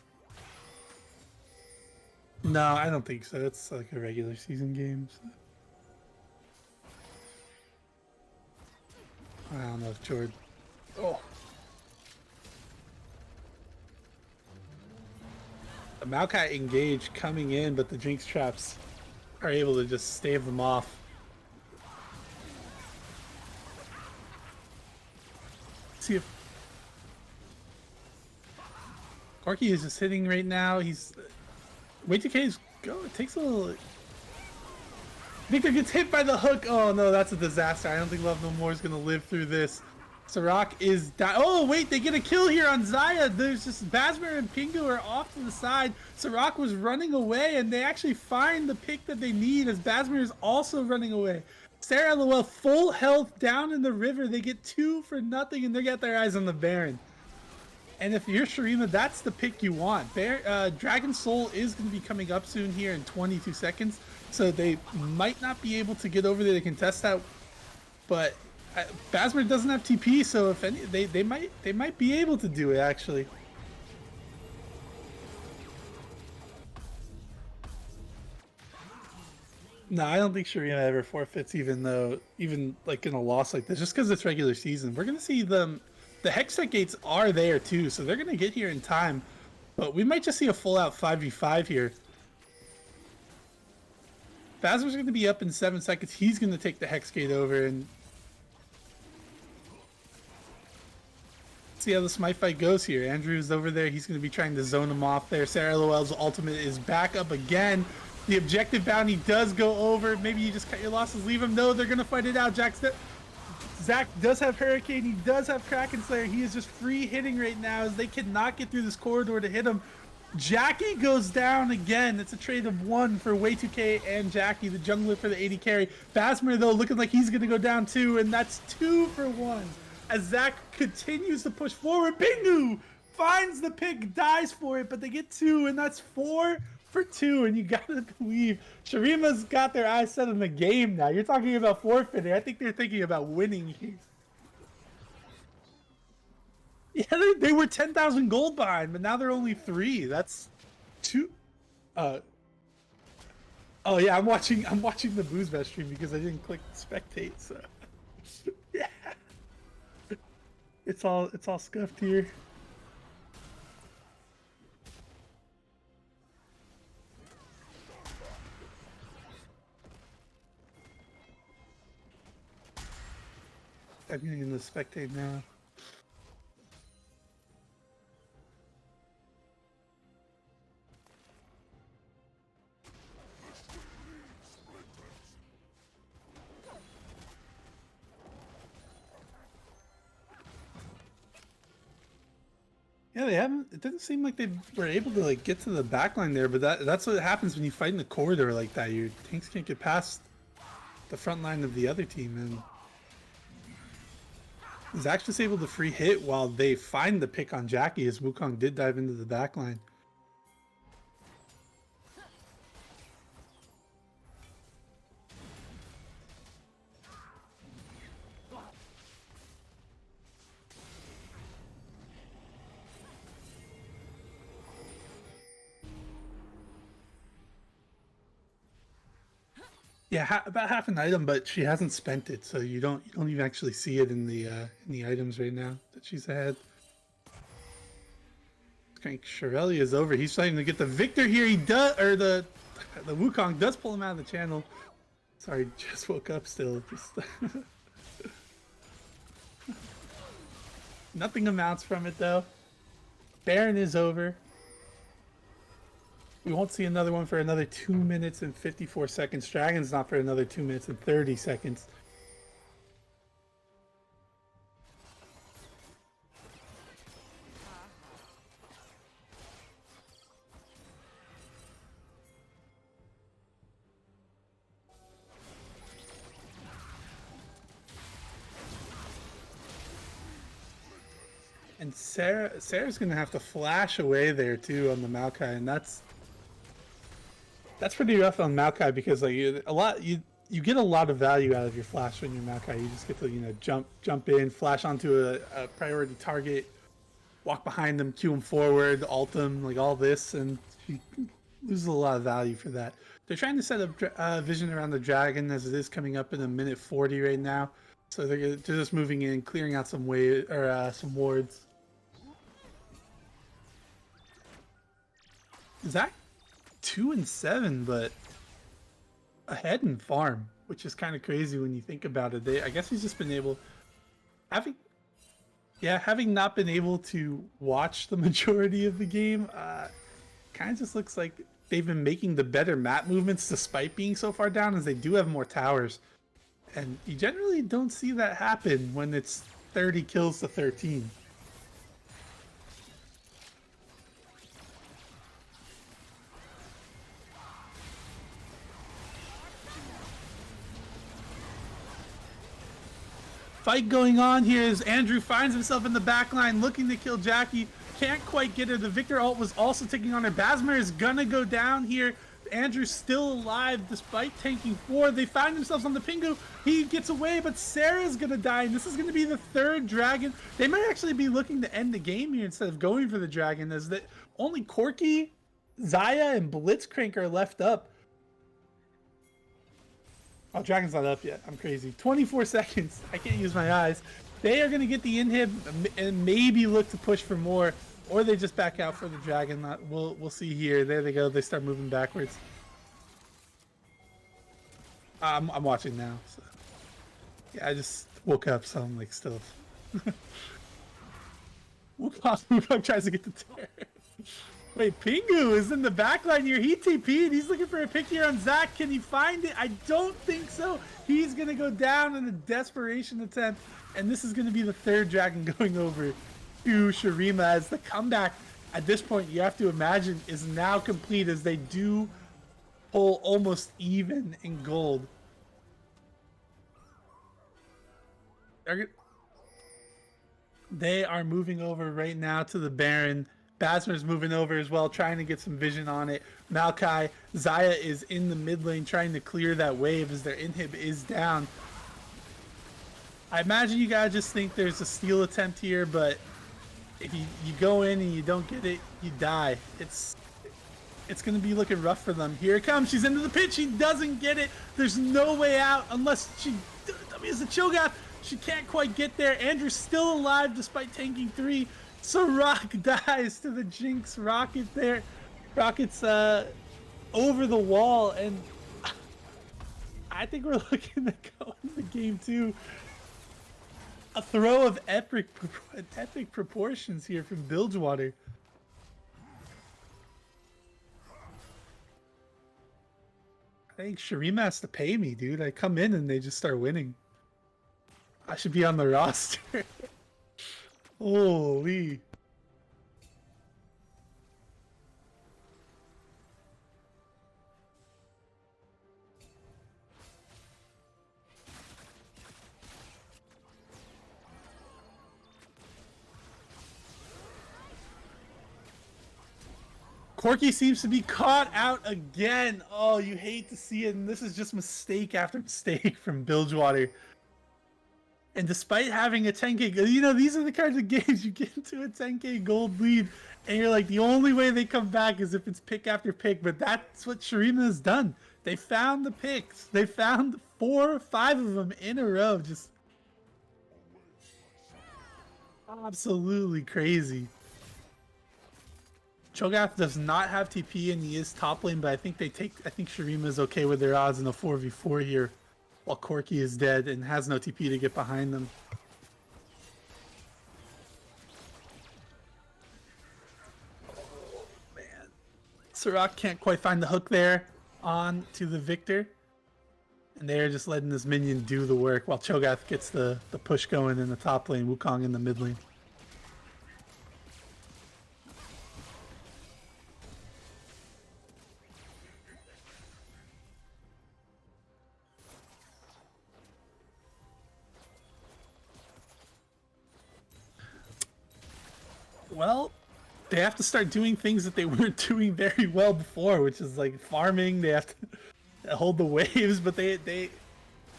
S4: No, I don't think so. It's like a regular season game. So. I don't know if Jordan. Oh. The Maokai engage coming in, but the Jinx traps are able to just stave them off. Let's see if Corki is just hitting right now. He's wait to K's go. It takes a little. Victor gets hit by the hook. Oh no, that's a disaster. I don't think Love No More is gonna live through this. Sirach is oh wait, they get a kill here on Xayah. There's just Basmer and Pingu are off to the side. Sirach was running away and they actually find the pick that they need as Basmer is also running away. Sarah Lowell full health down in the river. They get 2 for nothing and they got their eyes on the Baron. And if you're Shurima, that's the pick you want. Dragon Soul is going to be coming up soon here in 22 seconds. So they might not be able to get over there to contest that. But Basmer doesn't have TP, so if any, they might be able to do it actually. No, I don't think Shurima ever forfeits, even like in a loss like this, just because it's regular season. We're gonna see them. The Hextech gates are there too, so they're gonna get here in time. But we might just see a full-out 5v5 here. Basmer's gonna be up in 7 seconds. He's gonna take the Hex gate over and see how the Smite fight goes here. Andrew's over there. He's going to be trying to zone him off there. Sarah Lowell's ultimate is back up again. The objective bounty does go over. Maybe you just cut your losses, leave him. No, they're gonna fight it out. Zach does have Hurricane. He does have Kraken Slayer. He is just free hitting right now as they cannot get through this corridor to hit him. Jackie goes down again. It's a trade of 1 for Way2K and Jackie, the jungler for the 80 carry. Phasmer, though, looking like he's going to go down too, and that's 2 for 1. As Zach continues to push forward, Bingu finds the pick, dies for it, but they get 2, and that's 4 for 2, and you gotta believe Shurima's got their eyes set on the game now. You're talking about forfeiting. I think they're thinking about winning here. Yeah, they were 10,000 gold behind, but now they're only 3. That's 2. Oh yeah, I'm watching the BoozeBash stream because I didn't click spectate. So yeah, it's all scuffed here. I'm getting the spectate now. Yeah, they haven't. It doesn't seem like they were able to like get to the backline there, but that's what happens when you fight in the corridor like that. Your tanks can't get past the front line of the other team, and Zach's just able to free hit while they find the pick on Jackie, as Wukong did dive into the backline. Yeah, about half an item, but she hasn't spent it, so you don't even actually see it in the items right now that she's ahead. Shirelli is over. He's trying to get the victor here. He does, or the Wukong does pull him out of the channel. Sorry, just woke up still. Just nothing amounts from it though. Baron is over. We won't see another one for another 2 minutes and 54 seconds. Dragon's not for another 2 minutes and 30 seconds. And Sarah's gonna have to flash away there too on the Maokai, and that's pretty rough on Maokai because like you get a lot of value out of your flash when you're Maokai. You just get to jump in, flash onto a priority target, walk behind them, cue them forward, ult them, like all this, and she loses a lot of value for that. They're trying to set up vision around the dragon as it is coming up in a minute 40 right now, so they're just moving in, clearing out some some wards. Zach 2 and 7, but ahead in farm, which is kind of crazy when you think about it. I guess he's just been able, having not been able to watch the majority of the game. Kind of just looks like they've been making the better map movements despite being so far down, as they do have more towers, and you generally don't see that happen when it's 30 kills to 13. Fight going on here as Andrew finds himself in the back line looking to kill Jackie. Can't quite get her. The Victor ult was also taking on her. Basmer is gonna go down here. Andrew's still alive despite tanking 4. They find themselves on the Pingu. He gets away, but Sarah's gonna die, and this is gonna be the 3rd dragon. They might actually be looking to end the game here instead of going for the dragon, as that only Corki, Zaya, and Blitzcrank are left up. Oh, Dragon's not up yet. I'm crazy. 24 seconds. I can't use my eyes. They are going to get the inhib and maybe look to push for more, or they just back out for the Dragon. We'll see here. There they go. They start moving backwards. I'm watching now. So. Yeah, I just woke up, so I'm like still. Wukong tries to get the tear. Wait, Pingu is in the backline here. He TP'd. He's looking for a pick here on Zach. Can he find it? I don't think so. He's going to go down in a desperation attempt. And this is going to be the third dragon going over to Shurima as the comeback. At this point, you have to imagine is now complete as they do pull almost even in gold. They are moving over right now to the Baron. Basmer's moving over as well, trying to get some vision on it. Maokai, Xayah is in the mid lane trying to clear that wave as their inhib is down. I imagine you guys just think there's a steal attempt here, but if you go in and you don't get it, you die. It's going to be looking rough for them. Here it comes. She's into the pit. She doesn't get it. There's no way out unless she is a Cho'Gath. She can't quite get there. Andrew's still alive despite tanking 3. So Rock dies to the Jinx Rocket there. Rocket's over the wall, and I think we're looking to go into game 2. A throw of epic proportions here from Bilgewater. I think Shurima has to pay me, dude. I come in and they just start winning. I should be on the roster. Holy. Corki seems to be caught out again. Oh, you hate to see it. And this is just mistake after mistake from Bilgewater. And despite having a 10k, you know, these are the kinds of games you get into a 10k gold lead. And you're like, the only way they come back is if it's pick after pick. But that's what Shurima has done. They found the picks. They found 4 or 5 of them in a row. Just absolutely crazy. Cho'Gath does not have TP and he is top lane, but I think Shurima is okay with their odds in a 4v4 here, while Corki is dead and has no TP to get behind them. Oh, man. Sirach can't quite find the hook there on to the Victor. And they're just letting this minion do the work while Cho'Gath gets the push going in the top lane, Wukong in the mid lane. Well, they have to start doing things that they weren't doing very well before, which is like farming. They have to hold the waves, but they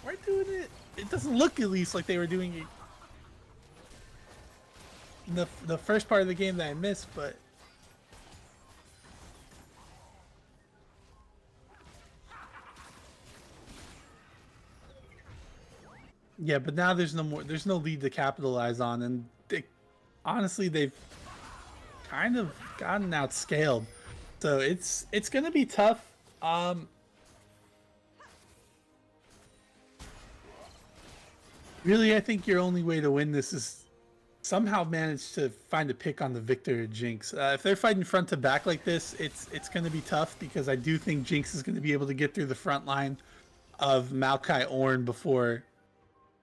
S4: weren't doing it. It doesn't look at least like they were doing it in the first part of the game that I missed, but yeah, but now there's no lead to capitalize on, and honestly they've kind of gotten outscaled, so it's gonna be tough. Really, I think your only way to win this is somehow manage to find a pick on the Victor or Jinx. If they're fighting front to back like this, it's gonna be tough, because I do think Jinx is gonna be able to get through the front line of Maokai Ornn before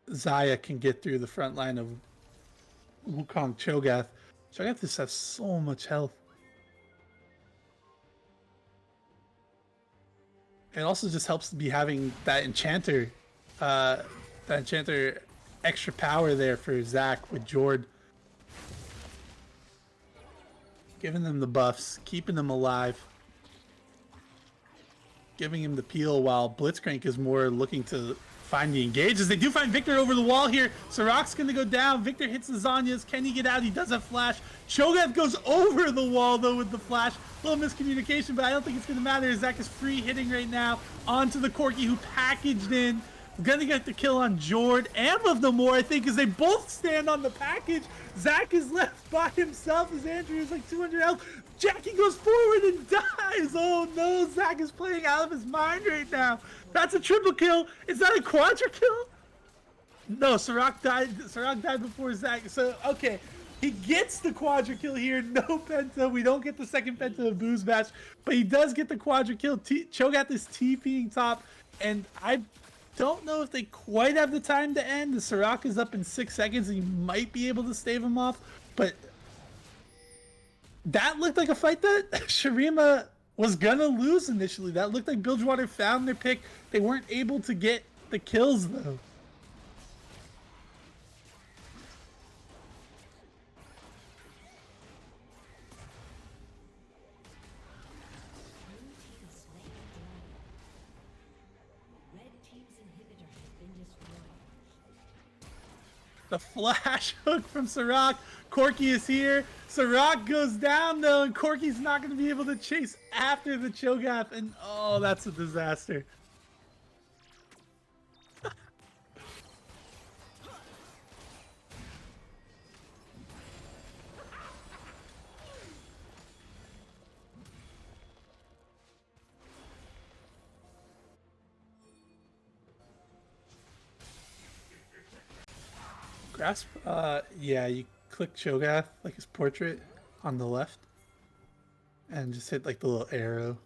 S4: Xayah can get through the front line of Wukong Cho'Gath. Cho'Gath just has so much health. It also just helps to be having that enchanter extra power there for Zach with Jord. Giving them the buffs, keeping them alive. Giving him the peel, while Blitzcrank is more looking to find the engage, as they do find Victor over the wall here. Sirach's gonna go down. Victor hits the Zanyas. Can he get out? He does have flash. Cho'Gath goes over the wall though with the flash. A little miscommunication, but I don't think it's gonna matter. Zach is free hitting right now onto the Corki, who packaged in. Gonna get the kill on Jord and Love No More, I think, as they both stand on the package. Zach is left by himself as Andrew is like 200 health. Jackie goes forward and dies. Oh no, Zach is playing out of his mind right now. That's a triple kill. Is that a quadra kill? No, Sirach died. Sirach died before Zach. So okay, He gets the quadra kill here. No penta. We don't get the second penta of BoozeBash, but he does get the quadra kill. Cho'Gath is TPing top, and I don't know if they quite have the time to end. The Sirach is up in 6 seconds, and you might be able to stave him off, but that looked like a fight that Shurima was gonna lose initially. That looked like Bilgewater found their pick. They weren't able to get the kills though.
S2: Red team's inhibitor has been destroyed.
S4: The flash hook from Sirach. Corki is here. Sirach goes down though, and Corki's not going to be able to chase after the Cho'Gath, and oh, that's a disaster. Grasp, yeah, you click Cho'Gath, like his portrait, on the left, and just hit like the little arrow.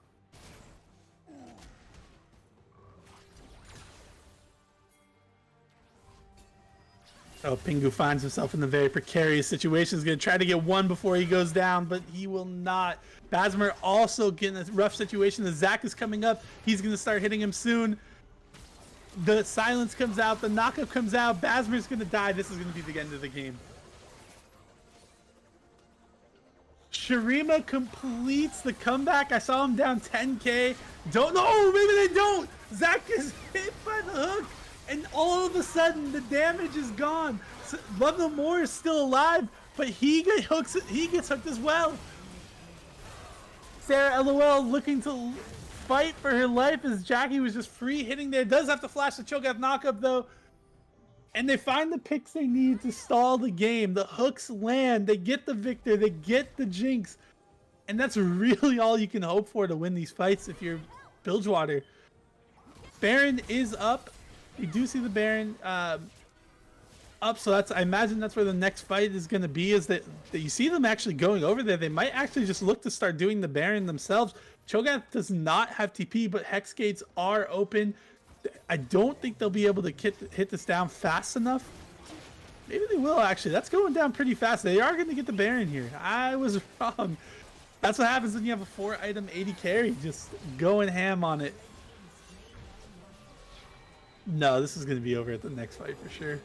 S4: Oh, Pingu finds himself in a very precarious situation. He's going to try to get one before he goes down, but he will not. Basmer also getting a rough situation. The Zac is coming up. He's going to start hitting him soon. The silence comes out. The knockup comes out. Basmer's going to die. This is going to be the end of the game. Shurima completes the comeback. I saw him down 10k. Don't know. Maybe they don't. Zac is hit by the hook. And all of a sudden, the damage is gone. Love No More is still alive, but he gets hooked as well. Sarah LOL looking to fight for her life as Jackie was just free hitting there. Does have to flash the Cho'Gath knockup though. And they find the picks they need to stall the game. The hooks land. They get the victor. They get the jinx. And that's really all you can hope for to win these fights if you're Bilgewater. Baron is up. You do see the Baron up, so I imagine that's where the next fight is going to be, is that you see them actually going over there. They might actually just look to start doing the Baron themselves. Cho'Gath does not have TP, but Hex Gates are open. I don't think they'll be able to hit this down fast enough. Maybe they will, actually. That's going down pretty fast. They are going to get the Baron here. I was wrong. That's what happens when you have a 4-item 80 carry, just going ham on it. No, this is going to be over at the next fight for sure.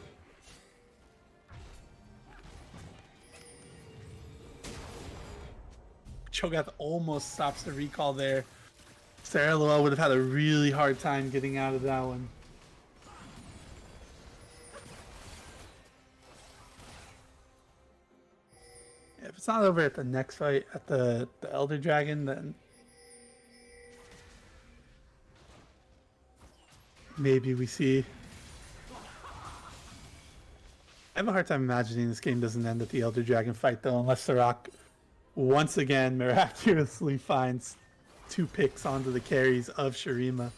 S4: Cho'Gath almost stops the recall there. Sarah Lowell would have had a really hard time getting out of that one. Yeah, if it's not over at the next fight at the Elder Dragon, then maybe we see. I have a hard time imagining this game doesn't end at the Elder Dragon fight though, unless Sirach once again miraculously finds 2 picks onto the carries of Shurima.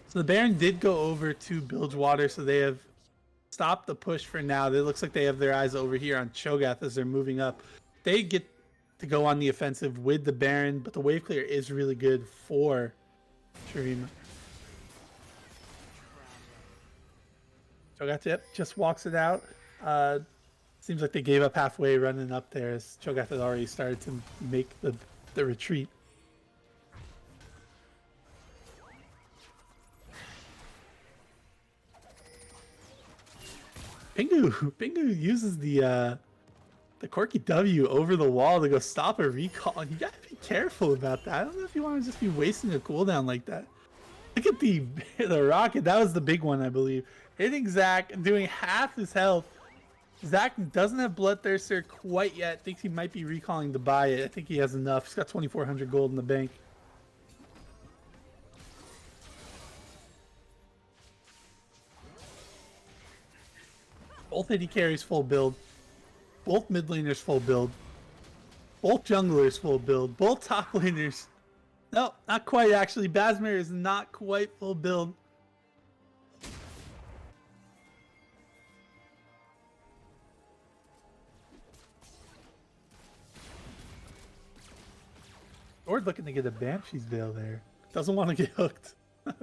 S4: So the Baron did go over to Bilgewater, so they have stopped the push for now. It looks like they have their eyes over here on Cho'Gath as they're moving up. They get to go on the offensive with the Baron, but the wave clear is really good for Shurima. Cho'Gath just walks it out. Seems like they gave up halfway running up there as Cho'Gath had already started to make the retreat. Pingu uses the Corki W over the wall to go stop a recall. You gotta be careful about that. I don't know if you want to just be wasting a cooldown like that. Look at the rocket. That was the big one, I believe. Hitting Zac and doing half his health. Zac doesn't have Bloodthirster quite yet. Thinks he might be recalling to buy it. I think he has enough. He's got 2,400 gold in the bank. Both AD carries full build. Both mid laners full build. Both junglers full build. Both top laners. No, not quite actually. Basmer is not quite full build. Or looking to get a Banshee's Veil there. Doesn't want to get hooked.
S2: Red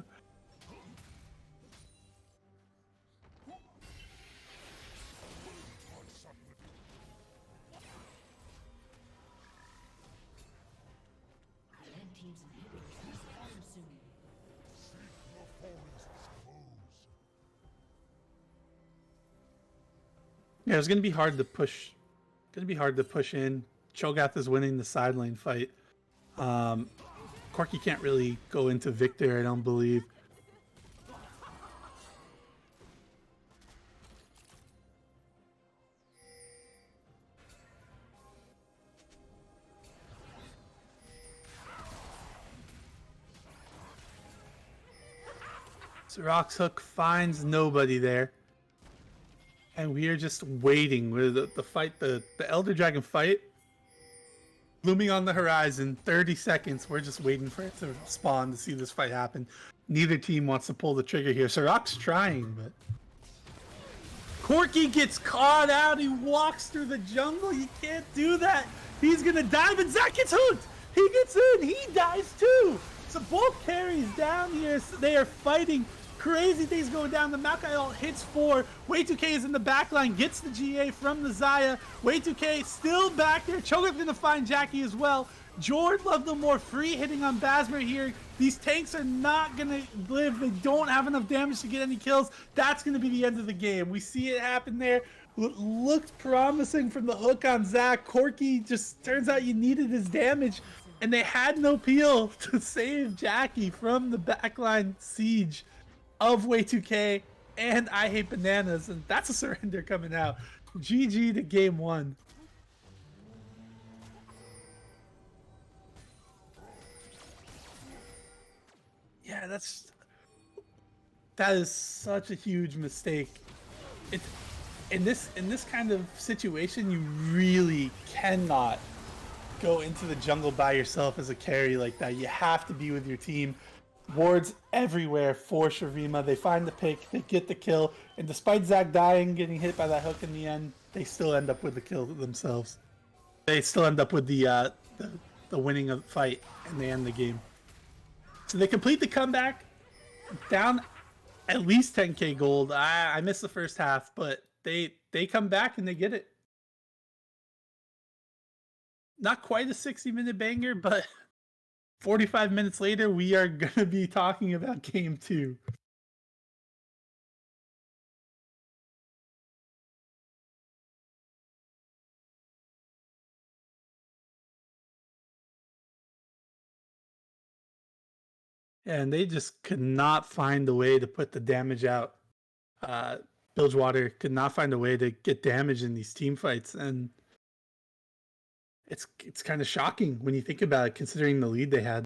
S2: team's inhibitor is falling soon.
S4: Yeah, it's gonna be hard to push. Gonna be hard to push in. Cho'Gath is winning the side lane fight. Corki can't really go into Victor, I don't believe. Rock's hook finds nobody there. And we are just waiting. The fight, the Elder Dragon fight, looming on the horizon. 30 seconds. We're just waiting for it to spawn to see this fight happen. Neither team wants to pull the trigger here. Rock's trying, but Corki gets caught out. He walks through the jungle. You can't do that. He's gonna die, but Zach gets hooked. He gets in. He dies too. So both carries down here. So they are fighting. Crazy things going down. The Maokai ult hits 4. Way2K is in the back line, gets the GA from the Xayah. Way2K still back there. Cho'Gath's gonna find Jackie as well. Jord Love the more free hitting on Basmer here. These tanks are not gonna live. They don't have enough damage to get any kills. That's gonna be the end of the game. We see it happen there. Looked promising from the hook on Zach. Corki just turns out you needed his damage. And they had no peel to save Jackie from the backline siege of Way2K and I Hate Bananas, and that's a surrender coming out. GG to game 1. Yeah, that is such a huge mistake. It's in this kind of situation, you really cannot go into the jungle by yourself as a carry like that. You have to be with your team. Wards everywhere for Shurima. They find the pick, they get the kill, and despite Zach dying, getting hit by that hook in the end, they still end up with the kill themselves. They still end up with the winning of the fight, and they end the game. So they complete the comeback, down at least 10k gold. I missed the first half, but they come back and they get it. Not quite a 60-minute banger, but 45 minutes later, we are going to be talking about game 2. And they just could not find a way to put the damage out. Bilgewater could not find a way to get damage in these team fights. And it's kind of shocking when you think about it, considering the lead they had.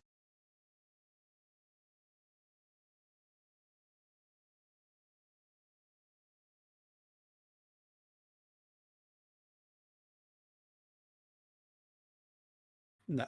S4: No.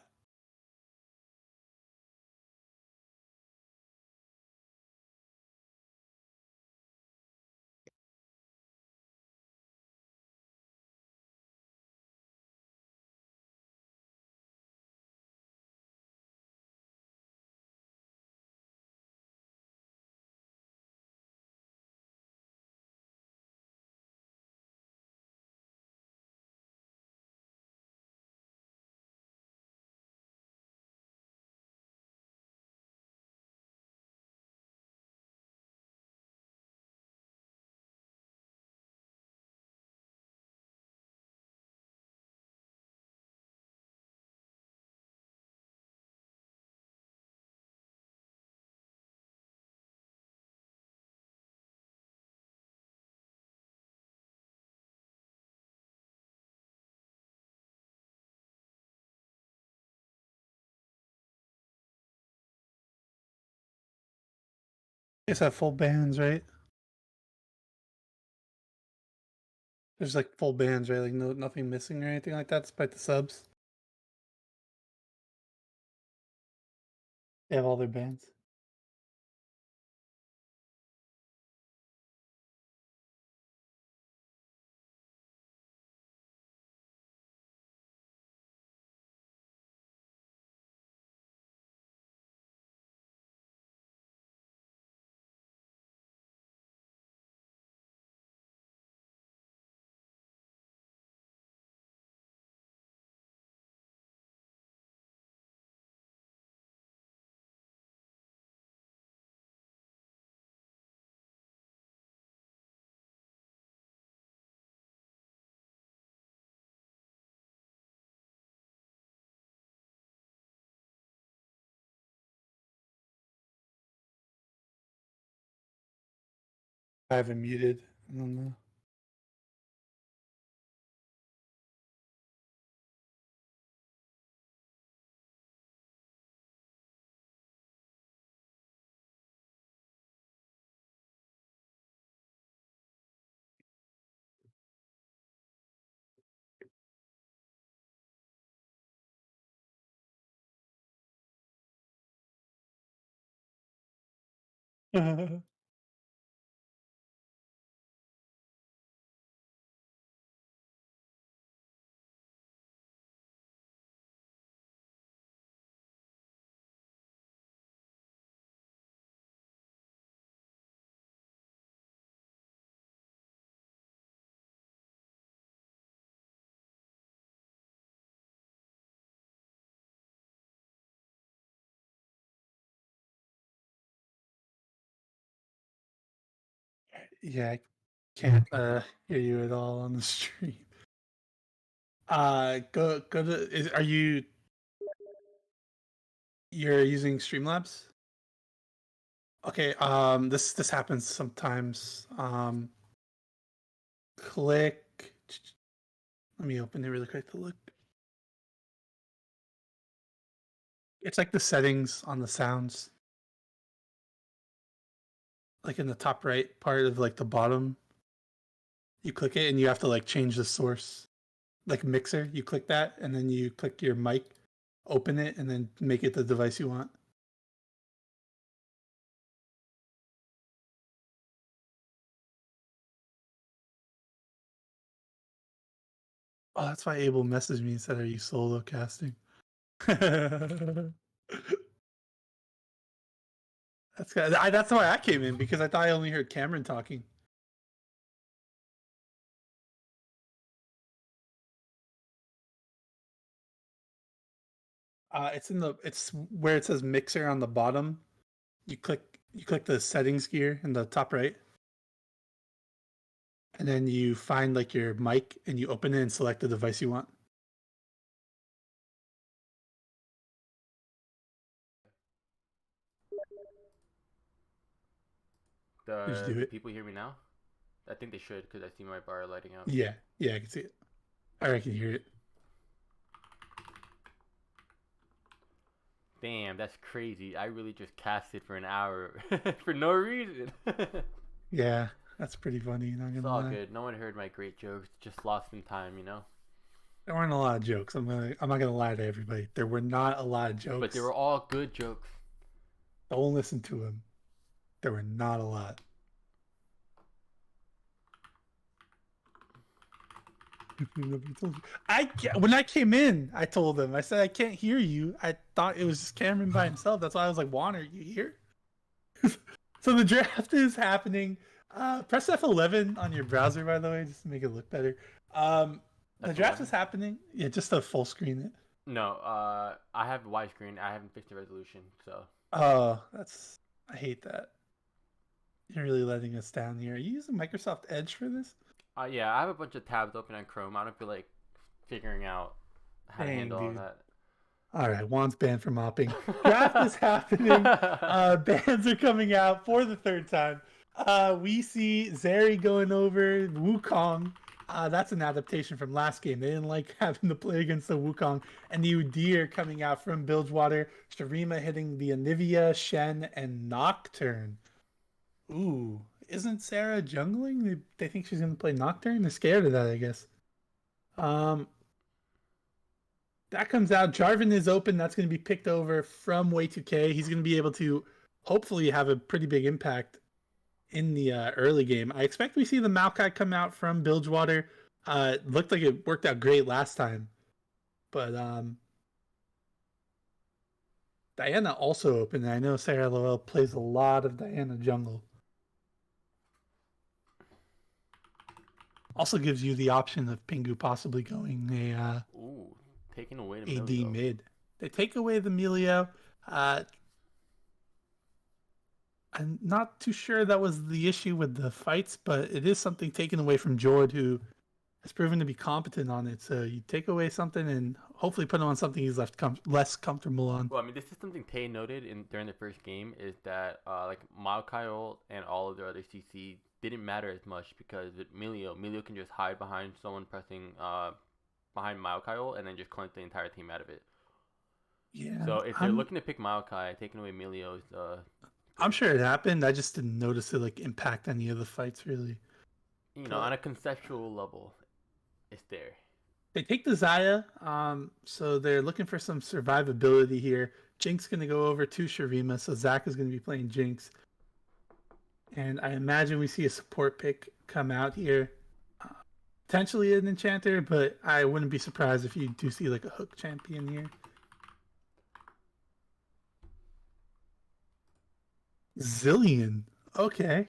S4: You guys have full bans, right? There's like full bans, right? Like nothing missing or anything like that, despite the subs. They have all their bans. I have him muted. I don't know. Yeah, I can't hear you at all on the stream. Go to. Are you? You're using Streamlabs? Okay. This happens sometimes. Click. Let me open it really quick to look. It's like the settings on the sounds, like in the top right part of like the bottom. You click it and you have to like change the source, like mixer. You click that and then you click your mic, open it, and then make it the device you want. Oh, that's why Abel messaged me and said, "Are you solo casting?" That's good. That's why I came in, because I thought I only heard Cameron talking. It's where it says mixer on the bottom. You click the settings gear in the top right, and then you find like your mic and you open it and select the device you want. Did you do
S5: Do
S4: it?
S5: people hear me now? I think they should, because I see my bar lighting up.
S4: Yeah, I can see it. I can hear it.
S5: Damn, that's crazy. I really just casted for an hour for no reason.
S4: Yeah, that's pretty funny. Not
S5: It's
S4: gonna
S5: all
S4: lie.
S5: good. No one heard my great jokes. Just lost in time, you know?
S4: There weren't a lot of jokes. I'm not gonna lie to everybody. There were not a lot of jokes.
S5: But they were all good jokes.
S4: Don't listen to them. There were not a lot. Nobody told you. When I came in, I told them. I said I can't hear you. I thought it was just Cameron by himself. That's why I was like, Juan, are you here? So the draft is happening. Press F11 on your browser, by the way, just to make it look better. The draft is happening. Yeah, just to full screen it.
S5: No, I have widescreen. I haven't fixed the resolution, so.
S4: Oh, I hate that. You're really letting us down here. Are you using Microsoft Edge for this?
S5: Yeah, I have a bunch of tabs open on Chrome. I don't feel like figuring out how to handle all that.
S4: All right, Juan's banned from mopping. Draft is happening. Bans are coming out for the third time. We see Zeri going over Wukong. That's an adaptation from last game. They didn't like having to play against the Wukong. And the Udyr coming out from Bilgewater. Shurima hitting the Anivia, Shen, and Nocturne. Ooh, isn't Sarah jungling? They think she's going to play Nocturne? They're scared of that, I guess. That comes out. Jarvan is open. That's going to be picked over from Way2K. He's going to be able to hopefully have a pretty big impact in the early game. I expect we see the Maokai come out from Bilgewater. Looked like it worked out great last time. But Diana also open. I know Sarah Lowell plays a lot of Diana jungle. Also gives you the option of Pingu possibly going a
S5: taking away
S4: the AD mid. They take away the Melio. I'm not too sure that was the issue with the fights, but it is something taken away from Jord, who has proven to be competent on it. So you take away something and hopefully put him on something he's less comfortable on.
S5: Well, I mean, this is something Tay noted during the first game, is that like Maokai ult and all of their other CC didn't matter as much because with Milio can just hide behind someone pressing behind Maokai and then just cleanse the entire team out of it.
S4: Yeah.
S5: So if they're looking to pick Maokai, taking away Milio is
S4: I'm sure it happened. I just didn't notice it like impact any of the fights really.
S5: on a conceptual level, it's there.
S4: They take the Zaya, so they're looking for some survivability here. Jinx gonna go over to Shurima, so Zach is gonna be playing Jinx. And I imagine we see a support pick come out here. Potentially an enchanter, but I wouldn't be surprised if you do see like a hook champion here. Zillion. Okay.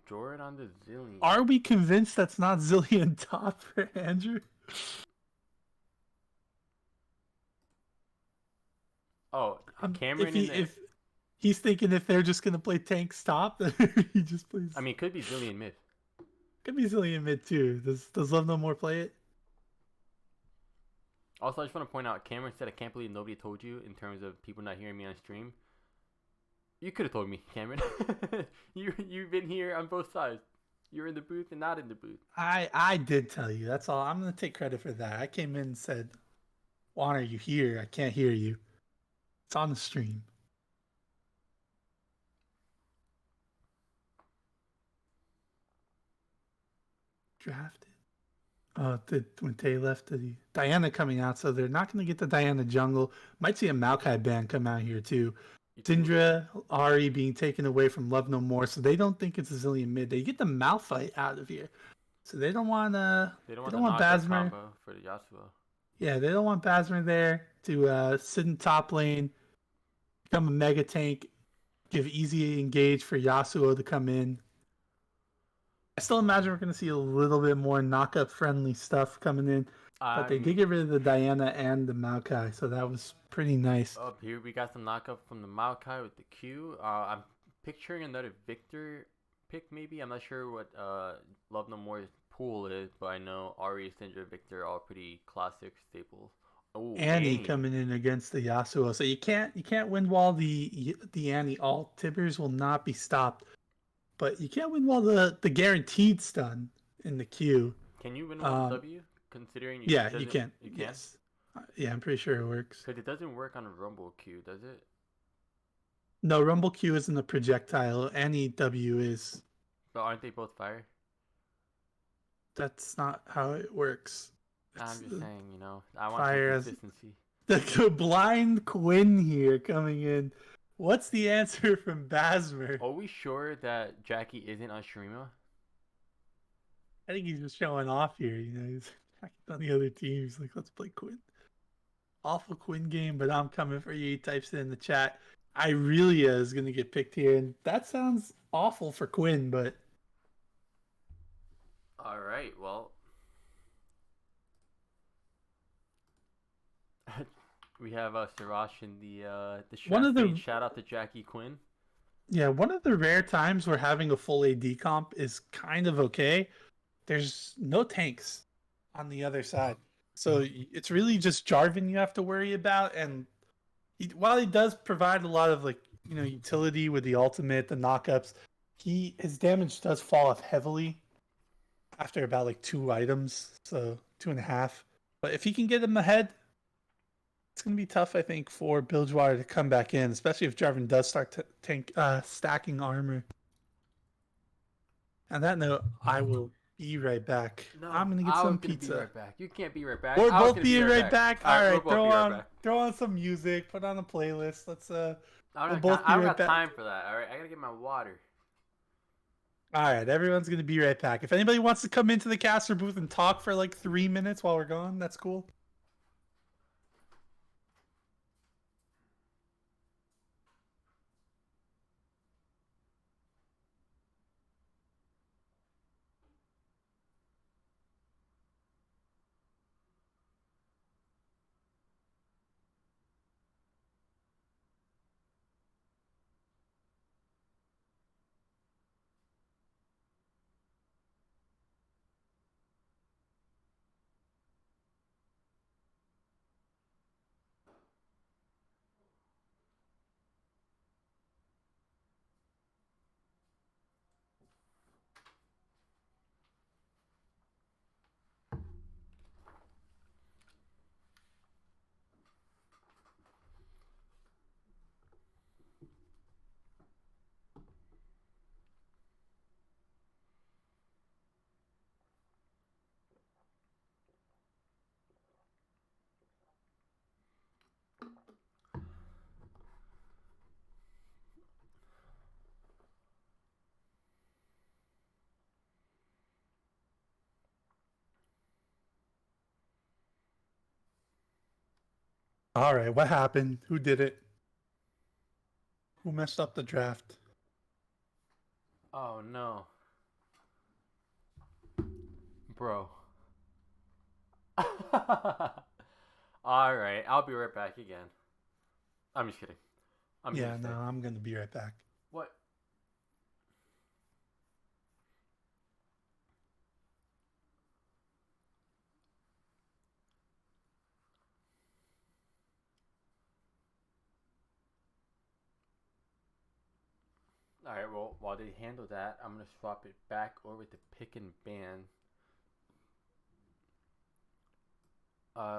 S5: Jordan on the Zillion.
S4: Are we convinced that's not Zillion top for Andrew?
S5: Oh, Cameron
S4: if he's thinking if they're just gonna play tank stop, then he just plays.
S5: I mean, it could be Zillion mid.
S4: Could be Zillion mid too. Does Love No More play it?
S5: Also, I just want to point out, Cameron said, "I can't believe nobody told you." In terms of people not hearing me on stream, you could have told me, Cameron. You've been here on both sides. You're in the booth and not in the booth.
S4: I did tell you. That's all. I'm gonna take credit for that. I came in and said, "Juan, are you here? I can't hear you." It's on the stream. Drafted. When Tay left, Diana coming out, so they're not going to get the Diana jungle. Might see a Maokai ban come out here too. Syndra, Ari being taken away from Love No More, so they don't think it's a Zillion mid. They get the Malphite out of here, so they don't want
S5: They don't
S4: want Basmer
S5: combo for the Yasuo.
S4: Yeah, they don't want Basmer there to sit in top lane, become a mega tank, give easy engage for Yasuo to come in. I still imagine we're going to see a little bit more knock-up friendly stuff coming in. But they did get rid of the Diana and the Maokai, so that was pretty nice.
S5: Up here, we got some knockup from the Maokai with the Q. I'm picturing another Victor pick, maybe. I'm not sure what Love No More's pool is, but I know Ari, Syndra, Victor are all pretty classic staples. Oh,
S4: Annie coming in against the Yasuo, so you can't win wall the Annie. All Tibbers will not be stopped, but you can't win wall the guaranteed stun in the Q.
S5: Can you win wall the W? Considering
S4: you can.
S5: You can?
S4: Yes. Yeah, I'm pretty sure it works.
S5: Because it doesn't work on a Rumble Q, does it?
S4: No, Rumble Q isn't a projectile. Any W is.
S5: But aren't they both fire?
S4: That's not how it works.
S5: I'm just saying, I want
S4: fire
S5: some consistency.
S4: The blind Quinn here coming in. What's the answer from Basmer?
S5: Are we sure that Jackie isn't on Shurima?
S4: I think he's just showing off here. He's on the other team. He's like, let's play Quinn. Awful Quinn game, but I'm coming for you. He types it in the chat. Irelia is going to get picked here, and that sounds awful for Quinn, but...
S5: All right, well... we have Siraj in the shout out to Jackie Quinn.
S4: Yeah, one of the rare times where having a full AD comp is kind of okay. There's no tanks on the other side. So it's really just Jarvan you have to worry about. And while he does provide a lot of utility with the ultimate, the knockups, his damage does fall off heavily after about 2 items. So 2.5. But if he can get him ahead, it's going to be tough, I think, for Bilgewater to come back in, especially if Jarvan does start stacking armor. On that note, I will be right back.
S5: No,
S4: I'm going to get some pizza.
S5: Be right back. You can't be right back.
S4: We're both being right back. All right, throw on some music, put on a playlist. Let's
S5: I don't got time for that. All right, I got to get my water.
S4: All right, everyone's going to be right back. If anybody wants to come into the caster booth and talk for 3 minutes while we're gone, that's cool. All right, what happened? Who did it? Who messed up the draft?
S5: Oh no. Bro. Alright, I'll be right back again. I'm just kidding. I'm
S4: Yeah,
S5: gonna
S4: no,
S5: stay.
S4: I'm gonna be right back.
S5: What? Alright, well, while they handle that, I'm gonna swap it back over to pick and ban.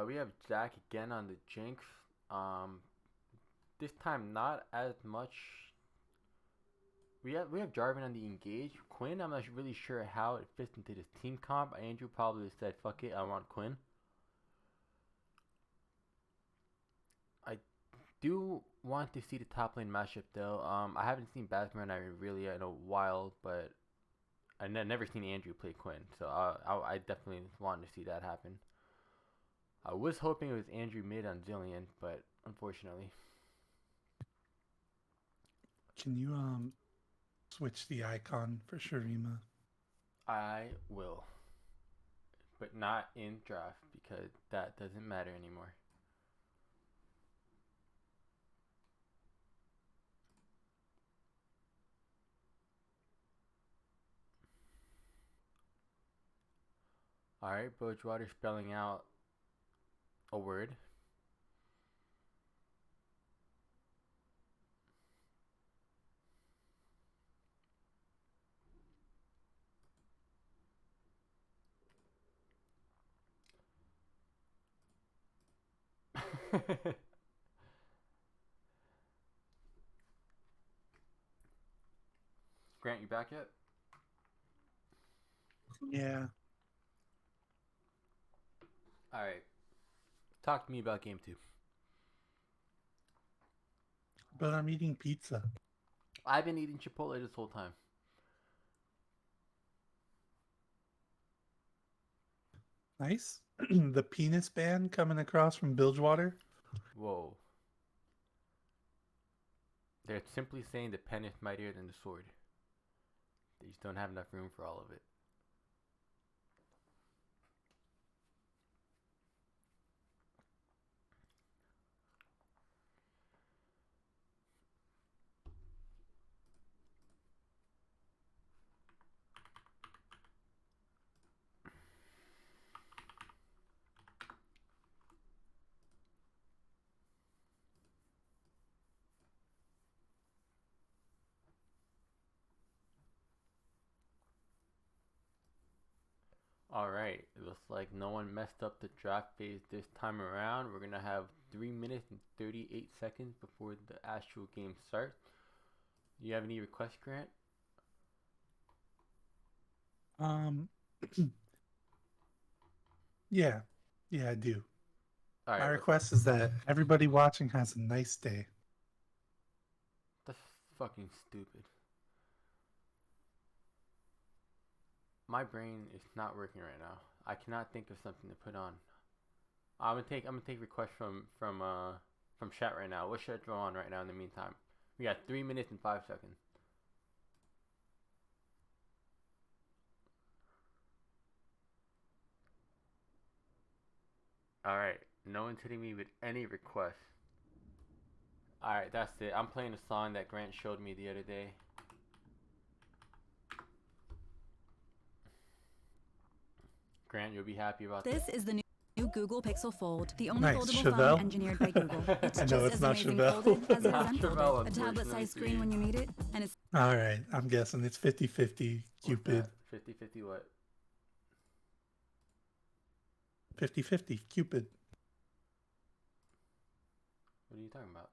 S5: We have Jack again on the Jinx. This time not as much. We have Jarvan on the Engage. Quinn, I'm not really sure how it fits into this team comp. Andrew probably said, "Fuck it, I want Quinn." I do want to see the top lane matchup though. I haven't seen Batman really in a while, but I never seen Andrew play Quinn, so I definitely want to see that happen. I was hoping it was Andrew mid on Zillion, but unfortunately.
S4: Can you switch the icon for Shurima?
S5: I will. But not in draft because that doesn't matter anymore. Alright, Bilgewater spelling out a word. Grant, you back yet?
S4: Yeah,
S5: Alright. Talk to me about game 2.
S4: but I'm eating pizza.
S5: I've been eating Chipotle this whole time.
S4: Nice. The penis band coming across from Bilgewater.
S5: Whoa. They're simply saying the pen is mightier than the sword. They just don't have enough room for all of it. Alright, it looks like no one messed up the draft phase this time around. We're going to have 3 minutes and 38 seconds before the actual game starts. Do you have any requests, Grant?
S4: Yeah, I do.
S5: Alright,
S4: My
S5: what's up?
S4: request is that everybody watching has a nice day.
S5: That's fucking stupid. My brain is not working right now. I cannot think of something to put on. I'm gonna take requests from chat right now. What should I throw on right now in the meantime? We got 3 minutes and 5 seconds. Alright, no one's hitting me with any requests. Alright, that's it. I'm playing a song that Grant showed me the other day. Grant, you'll be happy about
S6: This
S5: this.
S6: is the new Google Pixel Fold, the only
S4: Nice,
S6: foldable
S4: Chevelle.
S6: phone engineered by Google. It's
S4: I know
S6: just
S4: it's
S6: as
S4: not
S6: amazing
S4: Chevelle.
S6: folded as it is
S5: Not
S6: unfolded.
S5: Chevelle,
S6: A tablet-sized screen
S5: unfortunately.
S6: when you need it, and it's
S4: All right, I'm guessing it's 50-50 Cupid.
S5: 50-50 what?
S4: 50-50 Cupid.
S5: What are you talking about?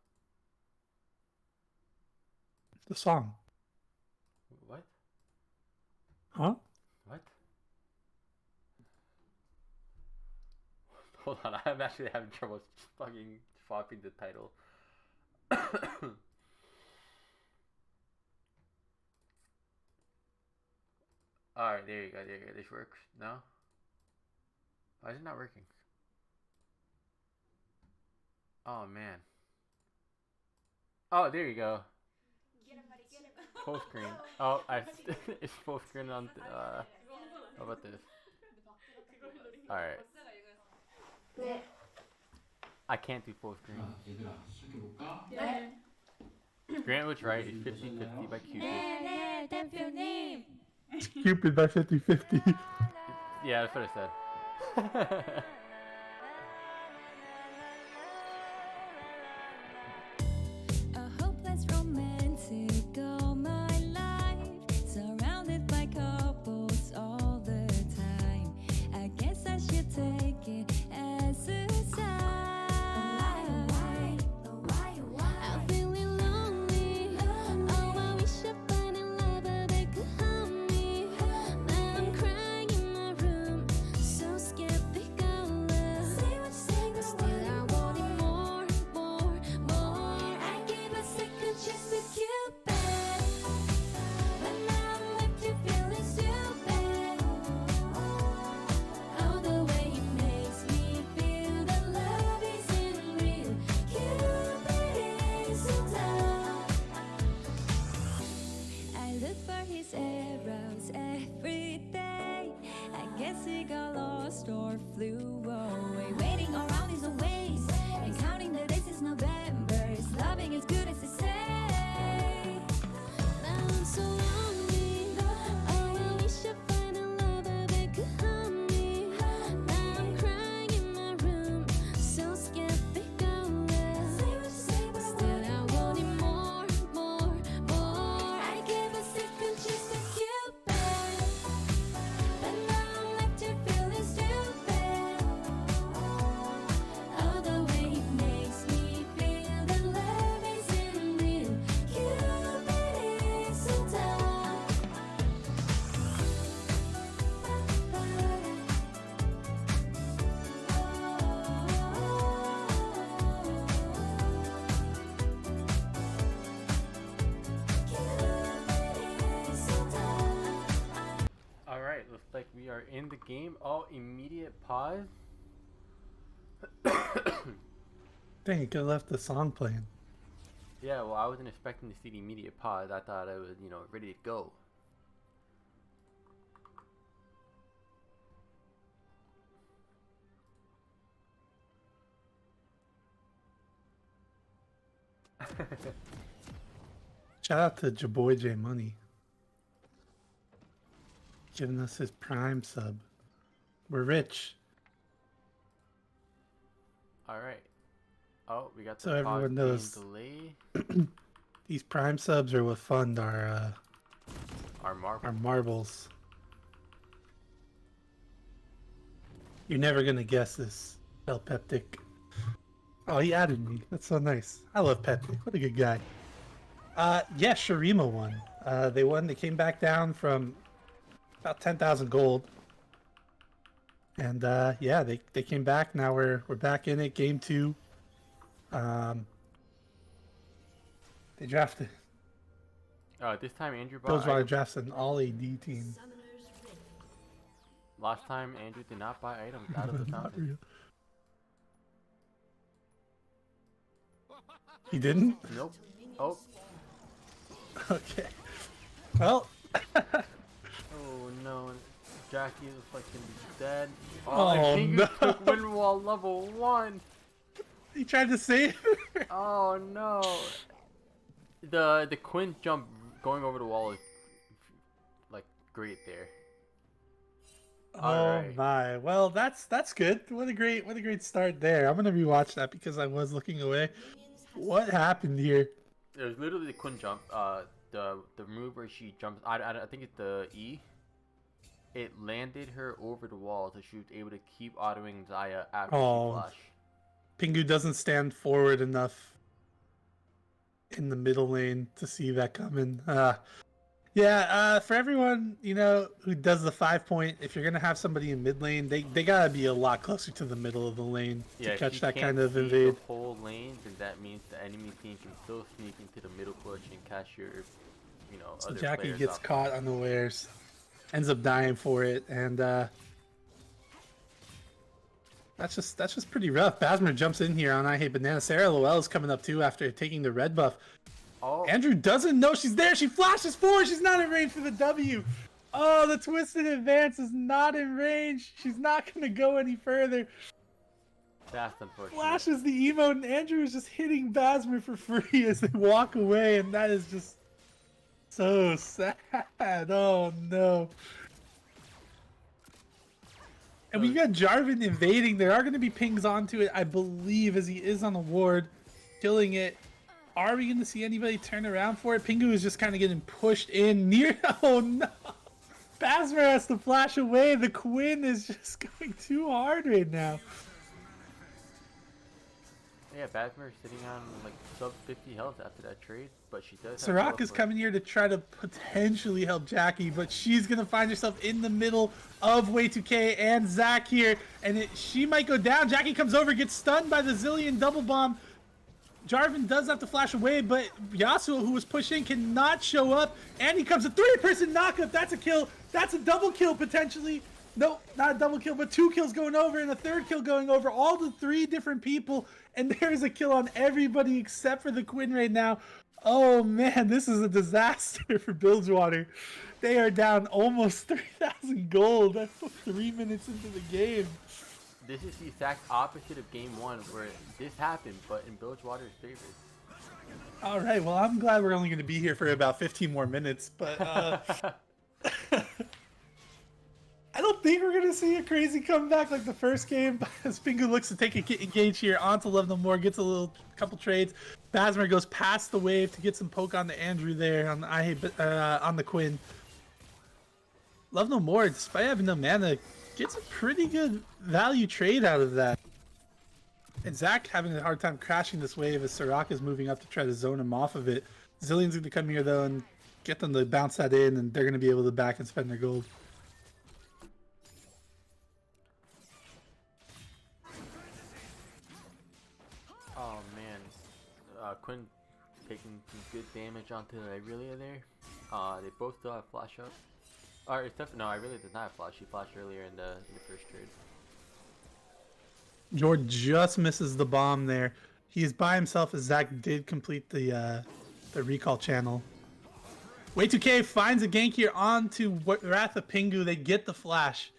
S4: The song.
S5: What?
S4: Huh?
S5: What? Hold on, I'm actually having trouble fucking swapping the title. Alright, there you go, there you go. This works. No? Why is it not working? Oh man. Oh, there you go. Full screen. Oh, it's full screen on. How about this? All right. I can't do full screen. Grant was right. It's 50-50 by Cupid.
S4: Cupid by 50-50.
S5: Yeah, that's what I said.
S6: A hopeless romantic all my life, surrounded by couples all the time. I guess I should take it as a sign. I'm feeling lonely. Oh, I wish I find a lover that could help me. Now I'm crying in my room, so skeptical. But still I wanted more. I gave a second chance to Cupid, but now I'm left here feeling stupid. Oh, the way it makes me feel that love isn't real. Cupid is so dumb. I look for his arrows every day. I guess he got lost or flew away. Waiting around is a waste, and counting the days is November. His loving as good as they say. Now I'm so lonely. Oh, I wish I find a lover that could help me. Now I'm crying in my room, so skeptical. But still I wanted more. I gave a second chance to Cupid, but now I'm left here feeling stupid. Oh, the way it makes me feel that love isn't real. Cupid is so dumb. Cupid is so dumb.
S5: All right, looks like we are in the game. Oh, immediate pause.
S4: Dang, you could have left the song playing.
S5: Yeah, well, I wasn't expecting to see the immediate pause. I thought I was, ready to go.
S4: Shout out to Jaboy J Money, giving us his Prime sub. We're rich.
S5: All right. Oh, we got the
S4: So
S5: pause
S4: everyone
S5: game
S4: knows.
S5: delay.
S4: These Prime subs are what fund our
S5: Our
S4: marbles. You're never gonna guess this, El Peptic. Oh, he added me. That's so nice. I love Peptic. What a good guy. Yeah, Shurima won. They won. They came back down from about 10,000 gold. And yeah, they came back. Now we're back in it. Game 2. They drafted.
S5: This time Andrew bought
S4: Bilgewater
S5: items.
S4: drafts an all AD team.
S2: Summoners ready.
S5: Last time Andrew did not buy items out of the
S4: Not
S5: fountain.
S4: real. He didn't?
S5: Nope. Oh.
S4: Okay. Well,
S5: Oh no. Jackie looks like gonna be dead.
S4: Oh,
S5: and Pingu
S4: no.
S5: took wind wall level 1.
S4: he tried to save her.
S5: Oh no. The Quinn jump going over the wall is like great there.
S4: Oh
S5: Alright.
S4: my. Well, that's good. What a great start there. I'm gonna rewatch that because I was looking away. What happened here?
S5: It was literally the Quinn jump. The move where she jumps. I think it's the E. It landed her over the wall, so she was able to keep autoing Zaya after
S4: Oh.
S5: she flashed.
S4: Pingu doesn't stand forward enough in the middle lane to see that coming. For everyone, who does the 5-point, if you're gonna have somebody in mid lane, they gotta be a lot closer to the middle of the lane to
S5: If
S4: catch
S5: you
S4: that
S5: can't
S4: kind of
S5: see
S4: invade.
S5: the whole lane, then that means the enemy team can still sneak into the middle push and catch your,
S4: So
S5: other
S4: Jackie
S5: players
S4: gets
S5: off.
S4: caught unawares, ends up dying for it, and That's just pretty rough. Basmer jumps in here on I Hate Banana. Sarah Lowell is coming up too after taking the red buff.
S5: Oh,
S4: Andrew doesn't know she's there. She flashes forward. She's not in range for the W. Oh, the twisted advance is not in range. She's not going to go any further.
S5: that's unfortunate.
S4: Flashes the emote, and Andrew is just hitting Basmer for free as they walk away, and that is just so sad. Oh, no. And we got Jarvan invading. There are going to be pings onto it, I believe, as he is on the ward, killing it. Are we going to see anybody turn around for it? Pingu is just kind of getting pushed in near. Oh no! Basmer has to flash away. The Quinn is just going too hard right now.
S5: Yeah, Basmer is sitting on like sub 50 health after that trade, but she does.
S4: Sirach is coming here to try to potentially help Jackie, but she's going to find herself in the middle of Way2K and Zach here, and she might go down. Jackie comes over, gets stunned by the Zillion double bomb. Jarvan does have to flash away, but Yasuo, who was pushing, cannot show up, and he comes a 3-person knockup. That's a kill. That's a double kill potentially. Nope, not a double kill, but 2 kills going over and a 3rd kill going over. All the 3 different people, and there's a kill on everybody except for the Quinn right now. Oh man, this is a disaster for Bilgewater. They are down almost 3,000 gold. That's 3 minutes into the game.
S5: This is the exact opposite of game 1, where this happened, but in Bilgewater's favor.
S4: All right, well, I'm glad we're only going to be here for about 15 more minutes, but I don't think we're going to see a crazy comeback like the first game. As Pingu looks to take a engage here onto Love No More, gets a couple trades. Basmer goes past the wave to get some poke on the Andrew there on the Quinn. Love No More, despite having no mana, gets a pretty good value trade out of that. And Zach having a hard time crashing this wave as Sirach is moving up to try to zone him off of it. Zillion's going to come here though and get them to bounce that in, and they're going to be able to back and spend their gold.
S5: Oh man, Quinn taking some good damage onto Irelia there. They both still have flash up. Or except no, Irelia does not have flash. She flashed earlier in the first trade.
S4: Jord just misses the bomb there. He is by himself as Zach did complete the recall channel. Way2K finds a gank here onto Wrath of Pingu. They get the flash.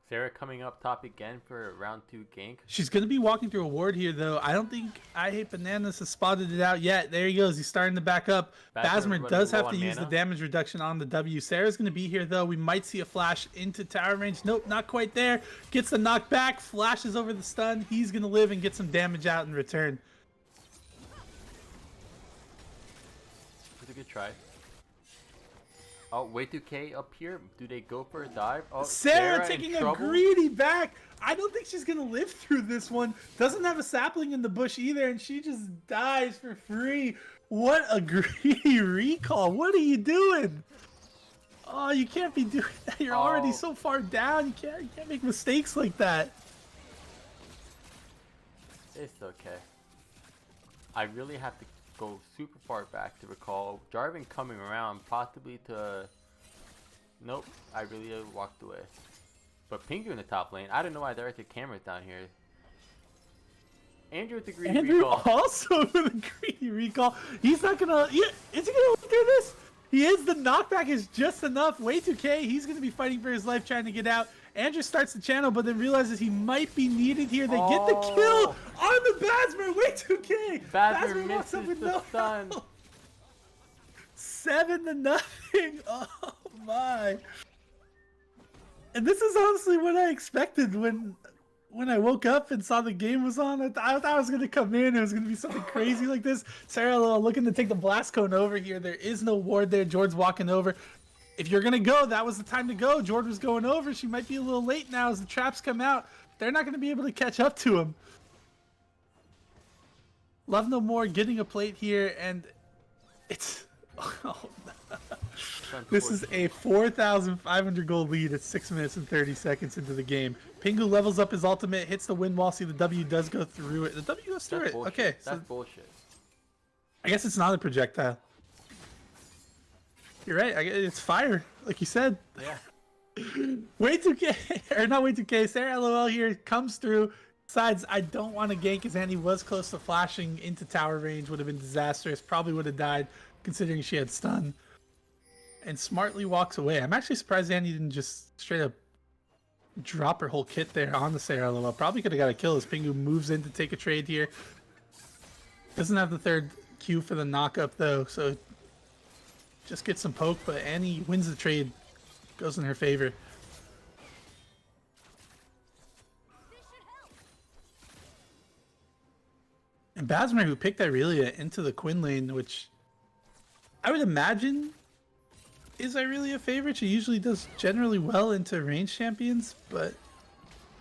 S5: Sarah coming up top again for a round 2 gank.
S4: She's going to be walking through a ward here, though. I don't think I Hate Bananas has spotted it out yet. There he goes. He's starting to back up. Basmer does have to use the damage reduction on the W. Sarah's going to be here, though. We might see a flash into tower range. Nope, not quite there. Gets the knockback, flashes over the stun. He's going to live and get some damage out in return.
S5: It's a good try. Oh, Way2K up here. Do they go for a dive? Oh,
S4: Sarah taking
S5: in
S4: a
S5: trouble.
S4: greedy back. I don't think she's going to live through this one. Doesn't have a sapling in the bush either, and she just dies for free. What a greedy recall. What are you doing? Oh, you can't be doing that. You're already so far down. You can't make mistakes like that.
S5: It's okay. I really have to go super far back to recall Jarvan coming around, possibly to. Nope, I really walked away. But Pingu in the top lane. I don't know why there are the cameras down here. Andrew with the greedy recall.
S4: Also with a greedy recall. He's not gonna. Yeah, is he gonna live through this? He is. The knockback is just enough. Way2K. He's gonna be fighting for his life, trying to get out. Andrew starts the channel, but then realizes he might be needed here. They get the kill on the Basmer. Way2K.
S5: Basmer
S4: walks up
S5: misses
S4: with
S5: the
S4: no
S5: stun.
S4: health. 7-0. Oh my. And this is honestly what I expected when I woke up and saw the game was on. I thought I was going to come in. It was going to be something crazy like this. Sarah looking to take the blast cone over here. There is no ward there. Jord's walking over. If you're going to go, that was the time to go. Jord was going over. She might be a little late now as the traps come out. They're not going to be able to catch up to him. Love No More getting a plate here, and it's... Oh, this is a 4,500 gold lead at 6 minutes and 30 seconds into the game. Pingu levels up his ultimate, hits the wind wall. See, the W does go through it. The W goes through it.
S5: Bullshit.
S4: Okay,
S5: That's
S4: so
S5: bullshit.
S4: I guess it's not a projectile. You're right. It's fire, like you said.
S5: Yeah.
S4: Way 2K, or not way 2K, Sarah LOL here comes through. Besides, I don't want to gank as Annie was close to flashing into tower range. Would have been disastrous. Probably would have died considering she had stun. And smartly walks away. I'm actually surprised Annie didn't just straight up drop her whole kit there on the Sarah LOL. Probably could have got a kill as Pingu moves in to take a trade here. Doesn't have the third Q for the knockup though, so just get some poke, but Annie wins the trade. Goes in her favor. And Basmer, who picked Irelia into the Quinn lane, which I would imagine is Irelia favorite. She usually does generally well into range champions, but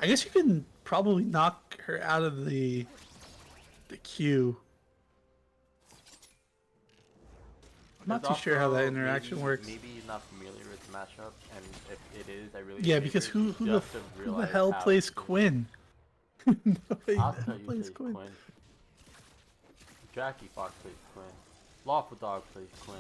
S4: I guess you can probably knock her out of the queue. I'm not too sure how that interaction works.
S5: Maybe he's not familiar with the matchup, and if it is, I really
S4: Yeah, because who the hell plays Quinn? Nobody
S5: I'll tell you
S4: plays
S5: plays
S4: Quinn.
S5: Quinn. Jackie Fox plays Quinn. Lawful Dog plays Quinn.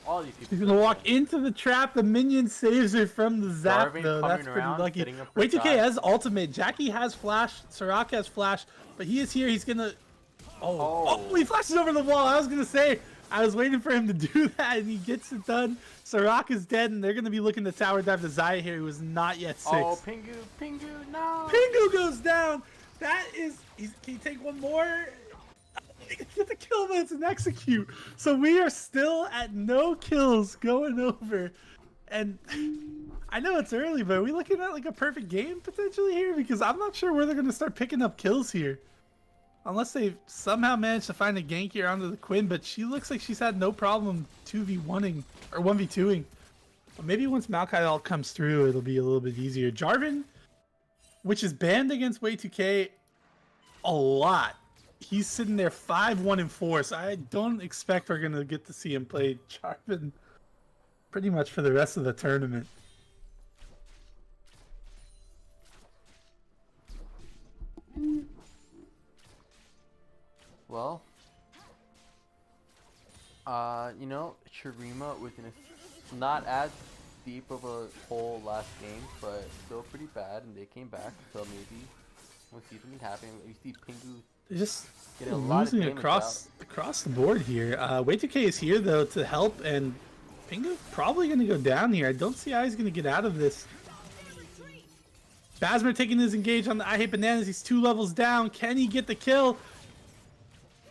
S5: All these people.
S4: She's gonna
S5: play
S4: walk
S5: Quinn.
S4: into the trap. The minion saves her from the zap,
S5: Jarvan
S4: though.
S5: coming
S4: That's pretty
S5: around,
S4: lucky.
S5: setting up for
S4: Wait, 2K
S5: dive.
S4: has ultimate. Jackie has flash. Soraka has flash, but he is here. He's gonna. Oh, he flashes over the wall. I was gonna say. I was waiting for him to do that, and he gets it done. Soraka's dead, and they're gonna be looking to tower dive the Xayah here, who is not yet 6.
S5: Oh, Pingu, no!
S4: Pingu goes down. That is. Can he take one more? He can get the kill, but it's an execute. So we are still at no kills going over. And I know it's early, but are we looking at like a perfect game potentially here? Because I'm not sure where they're going to start picking up kills here. Unless they somehow managed to find a gank here onto the Quinn, but she looks like she's had no problem 2v1ing or 1v2ing. But maybe once Maokai all comes through, it'll be a little bit easier. Jarvan, which is banned against Way2K a lot. He's sitting there 5-1-4, so I don't expect we're gonna get to see him play Jarvan pretty much for the rest of the tournament.
S5: Well, you know, Shurima was in a not as deep of a hole last game, but still pretty bad, and they came back. So maybe we'll see something happen. You see Pingu.
S4: They're just
S5: Getting a lot of
S4: losing
S5: damage
S4: across the board here. Way2K is here though to help, and Pingu probably gonna go down here. I don't see how he's gonna get out of this. Basmer taking his engage on the I Hate Bananas. He's 2 levels down. Can he get the kill?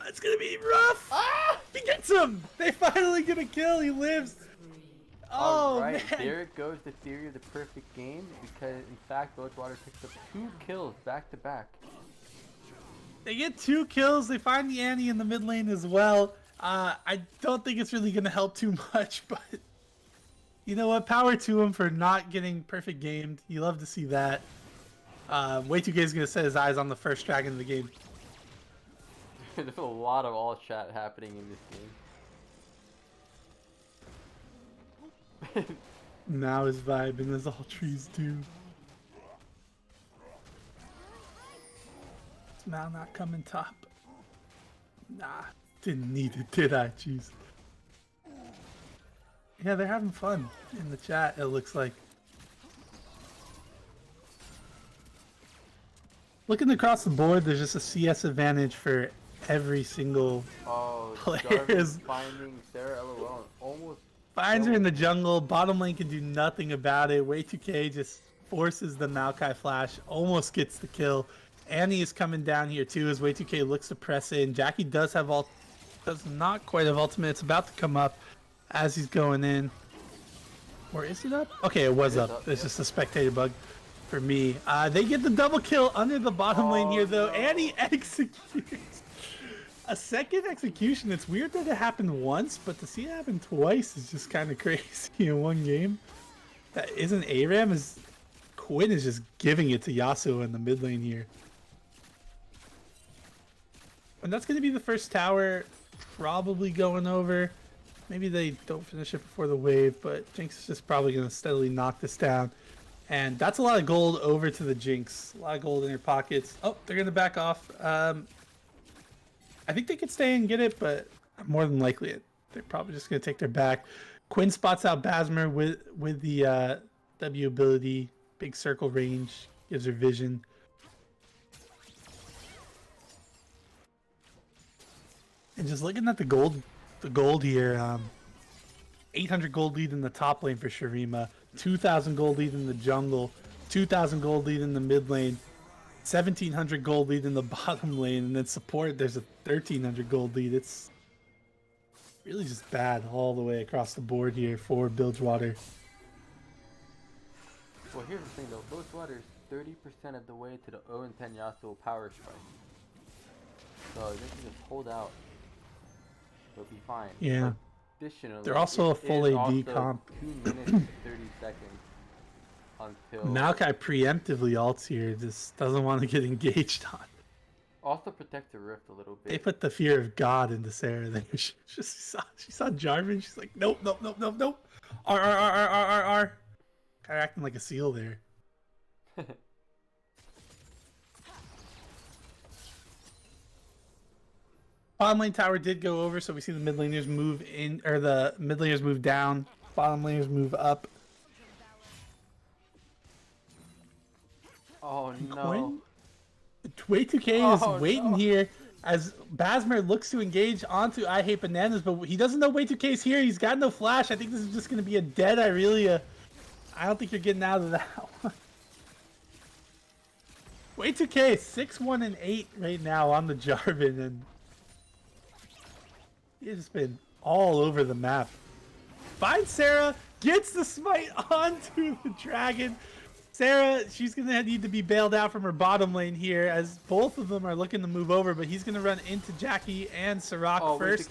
S4: It's gonna be rough. Ah! He gets him. They finally get a kill. He lives. Oh
S5: Alright,
S4: man.
S5: there goes the theory of the perfect game, because in fact Bilgewater picks up 2 kills back to back.
S4: They get 2 kills. They find the Annie in the mid lane as well. I don't think it's really gonna help too much, but you know what? Power to him for not getting perfect gamed. You love to see that. Way2K is gonna set his eyes on the first dragon of the game.
S5: There's a lot of all chat happening in this game.
S4: Now is vibing as all trees do. Is Mal not coming top? Nah, didn't need it, did I? Jeez. Yeah, they're having fun in the chat, it looks like. Looking across the board, there's just a CS advantage for every single player.
S5: Jarvan finding Sarah LOL and almost
S4: finds her in the jungle. Bottom lane can do nothing about it. Way2K just forces the Maokai flash, almost gets the kill. Annie is coming down here too as Way2K looks to press in. Jackie does not quite have ultimate. It's about to come up as he's going in. Or is it up? Okay, it was up. It's just a spectator bug for me. They get the double kill under the bottom lane here though.
S5: No.
S4: Annie executes. A second execution. It's weird that it happened once, but to see it happen twice is just kind of crazy in one game. That isn't ARAM. Is Quinn is just giving it to Yasuo in the mid lane here. And that's going to be the first tower probably going over. Maybe they don't finish it before the wave, but Jinx is just probably going to steadily knock this down. And that's a lot of gold over to the Jinx. A lot of gold in your pockets. Oh, they're going to back off. I think they could stay and get it, but more than likely they're probably just going to take their back. Quinn spots out Basmer with the W ability, big circle range, gives her vision. And just looking at the gold here, 800 gold lead in the top lane for Shurima, 2,000 gold lead in the jungle, 2,000 gold lead in the mid lane, 1,700 gold lead in the bottom lane, and then support there's a 1,300 gold lead. It's really just bad all the way across the board here for Bilgewater.
S5: Well, here's the thing though. Bilgewater is 30% of the way to the 0-10 Yasuo power strike. So they can just hold out. They'll be fine.
S4: Yeah.
S5: Additionally,
S4: They're also a full
S5: is
S4: AD
S5: also
S4: comp.
S5: 2 minutes and 30 seconds until.
S4: Maokai preemptively ults here, just doesn't want to get engaged on.
S5: Also protect the rift a little bit.
S4: They put the fear of God into Sarah there. She saw Jarvan, she's like, nope, nope, nope, nope, nope. R. Kind of acting like a seal there. Bottom lane tower did go over, so we see the mid laners move in, or the mid laners move down, bottom laners move up.
S5: Oh no.
S4: Way 2K is
S5: Oh,
S4: waiting
S5: no.
S4: here as Basmer looks to engage onto I Hate Bananas, but he doesn't know Way 2K is here. He's got no flash. I think this is just going to be a dead Irelia. I don't think you're getting out of that one. Way 2K is 6-1-8 right now on the Jarvan, and he's been all over the map. Finds Sarah, gets the smite onto the dragon. Sarah, she's going to need to be bailed out from her bottom lane here as both of them are looking to move over, but he's going to run into Jackie and Sirach first.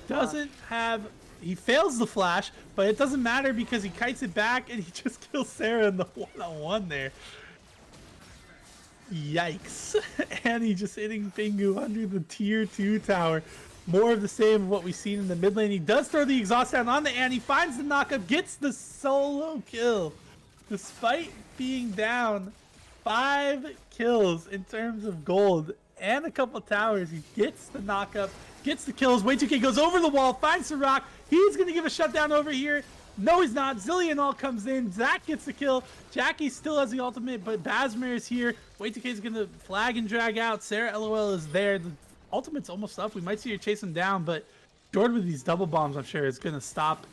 S4: Doesn't have... He fails the flash, but it doesn't matter because he kites it back and he just kills Sarah in the one-on-one there. Yikes. Annie just hitting Pingu under the tier 2 tower. More of the same of what we've seen in the mid lane. He does throw the exhaust down on the Annie, finds the knockup, gets the solo kill. Despite being down 5 kills in terms of gold and a couple towers, he gets the knockup, gets the kills. Way2K goes over the wall, finds Sirach. He's going to give a shutdown over here. No, he's not. Zillion all comes in. Zach gets the kill. Jackie still has the ultimate, but Basmer is here. Way2K is going to flag and drag out. Sarah LOL is there. The ultimate's almost up. We might see her chase him down, but Jordan with these double bombs, I'm sure, is going to stop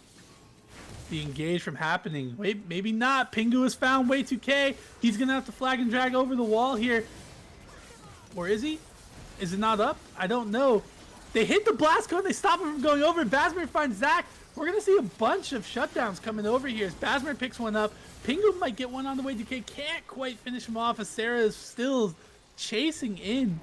S4: the engage from happening. Wait, maybe not. Pingu has found Way2K. He's going to have to flag and drag over the wall here. Or is he? Is it not up? I don't know. They hit the blast cone. They stop him from going over. Basmer finds Zach. We're going to see a bunch of shutdowns coming over here as Basmer picks one up. Pingu might get one on the way. Way2K can't quite finish him off as Sarah is still chasing in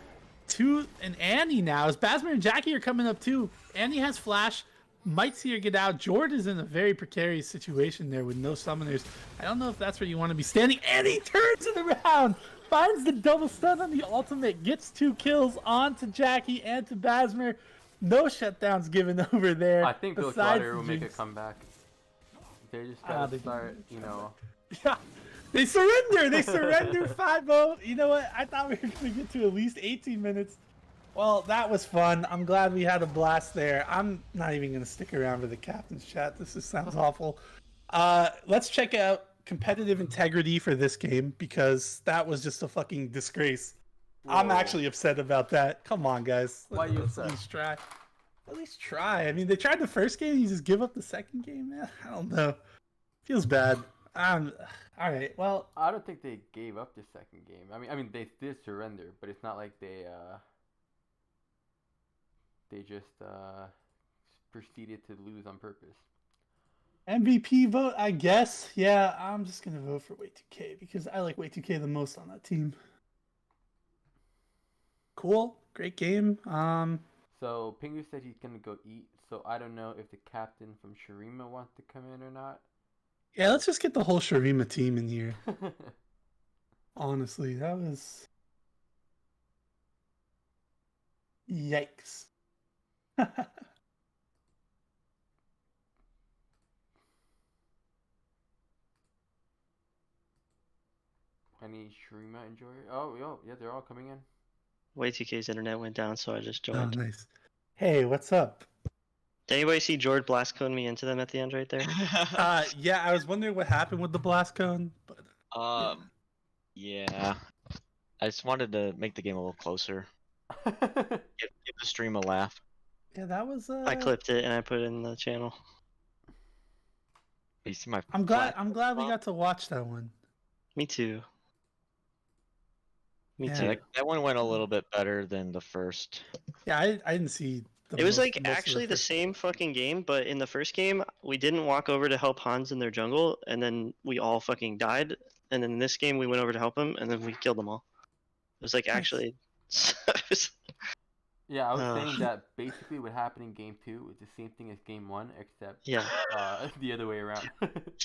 S4: to an Annie now. As Basmer and Jackie are coming up too. Annie has flash. Might see her get out. Jord is in a very precarious situation there with no summoners. I don't know if that's where you want to be standing. Annie turns it around. Finds the double stun on the ultimate. Gets 2 kills onto Jackie and to Basmer. No shutdowns given over there.
S5: I think Bilgewater will make a comeback. They just gotta start, you know.
S4: Yeah, they surrender. They surrender 5-0. You know what? I thought we were going to get to at least 18 minutes. Well, that was fun. I'm glad we had a blast there. I'm not even going to stick around for the captain's chat. This just sounds awful. Let's check out competitive integrity for this game because that was just a fucking disgrace.
S5: Whoa.
S4: I'm actually upset about that. Come on, guys.
S5: Why are you
S4: Let's
S5: upset?
S4: at least try. At least try. I mean, they tried the first game. You just give up the second game, man. I don't know. Feels bad. All right. Well,
S5: I don't think they gave up the second game. I mean, they did surrender, but it's not like they just proceeded to lose on purpose.
S4: MVP vote, I guess. Yeah, I'm just gonna vote for Way2K because I like Way2K the most on that team. Cool, great game.
S5: So Pingu said he's gonna go eat. So I don't know if the captain from Shurima wants to come in or not.
S4: Yeah, let's just get the whole Shurima team in here. Honestly, that was yikes.
S5: Any Shurima enjoyer? Oh, yeah, they're all coming in.
S7: Way2K's internet went down, so I just
S4: Oh,
S7: joined.
S4: nice. Hey, what's up?
S7: Did anybody see George Blastcone me into them at the end right there?
S4: Yeah, I was wondering what happened with the blast cone, but
S8: Yeah. I just wanted to make the game a little closer. Give the stream a laugh.
S4: yeah, that was.
S3: Uh,
S7: I clipped it and I put it in the channel.
S8: You see my
S4: I'm glad.
S8: flat
S4: I'm glad we
S8: bump?
S4: got to watch that one.
S7: Me too. Me
S4: Yeah.
S8: Yeah,
S7: too.
S8: that one went a little bit better than the first.
S4: Yeah, I didn't see.
S7: It was like
S4: most of
S7: actually the
S4: first-
S7: same fucking game, but in the first game we didn't walk over to help Hans in their jungle, and then we all fucking died. And then in this game we went over to help him, and then we killed them all. It was like actually.
S5: Yeah, I was
S7: Ugh.
S5: saying that basically what happened in game 2 was the same thing as game 1, except
S7: Yeah,
S5: the other way around.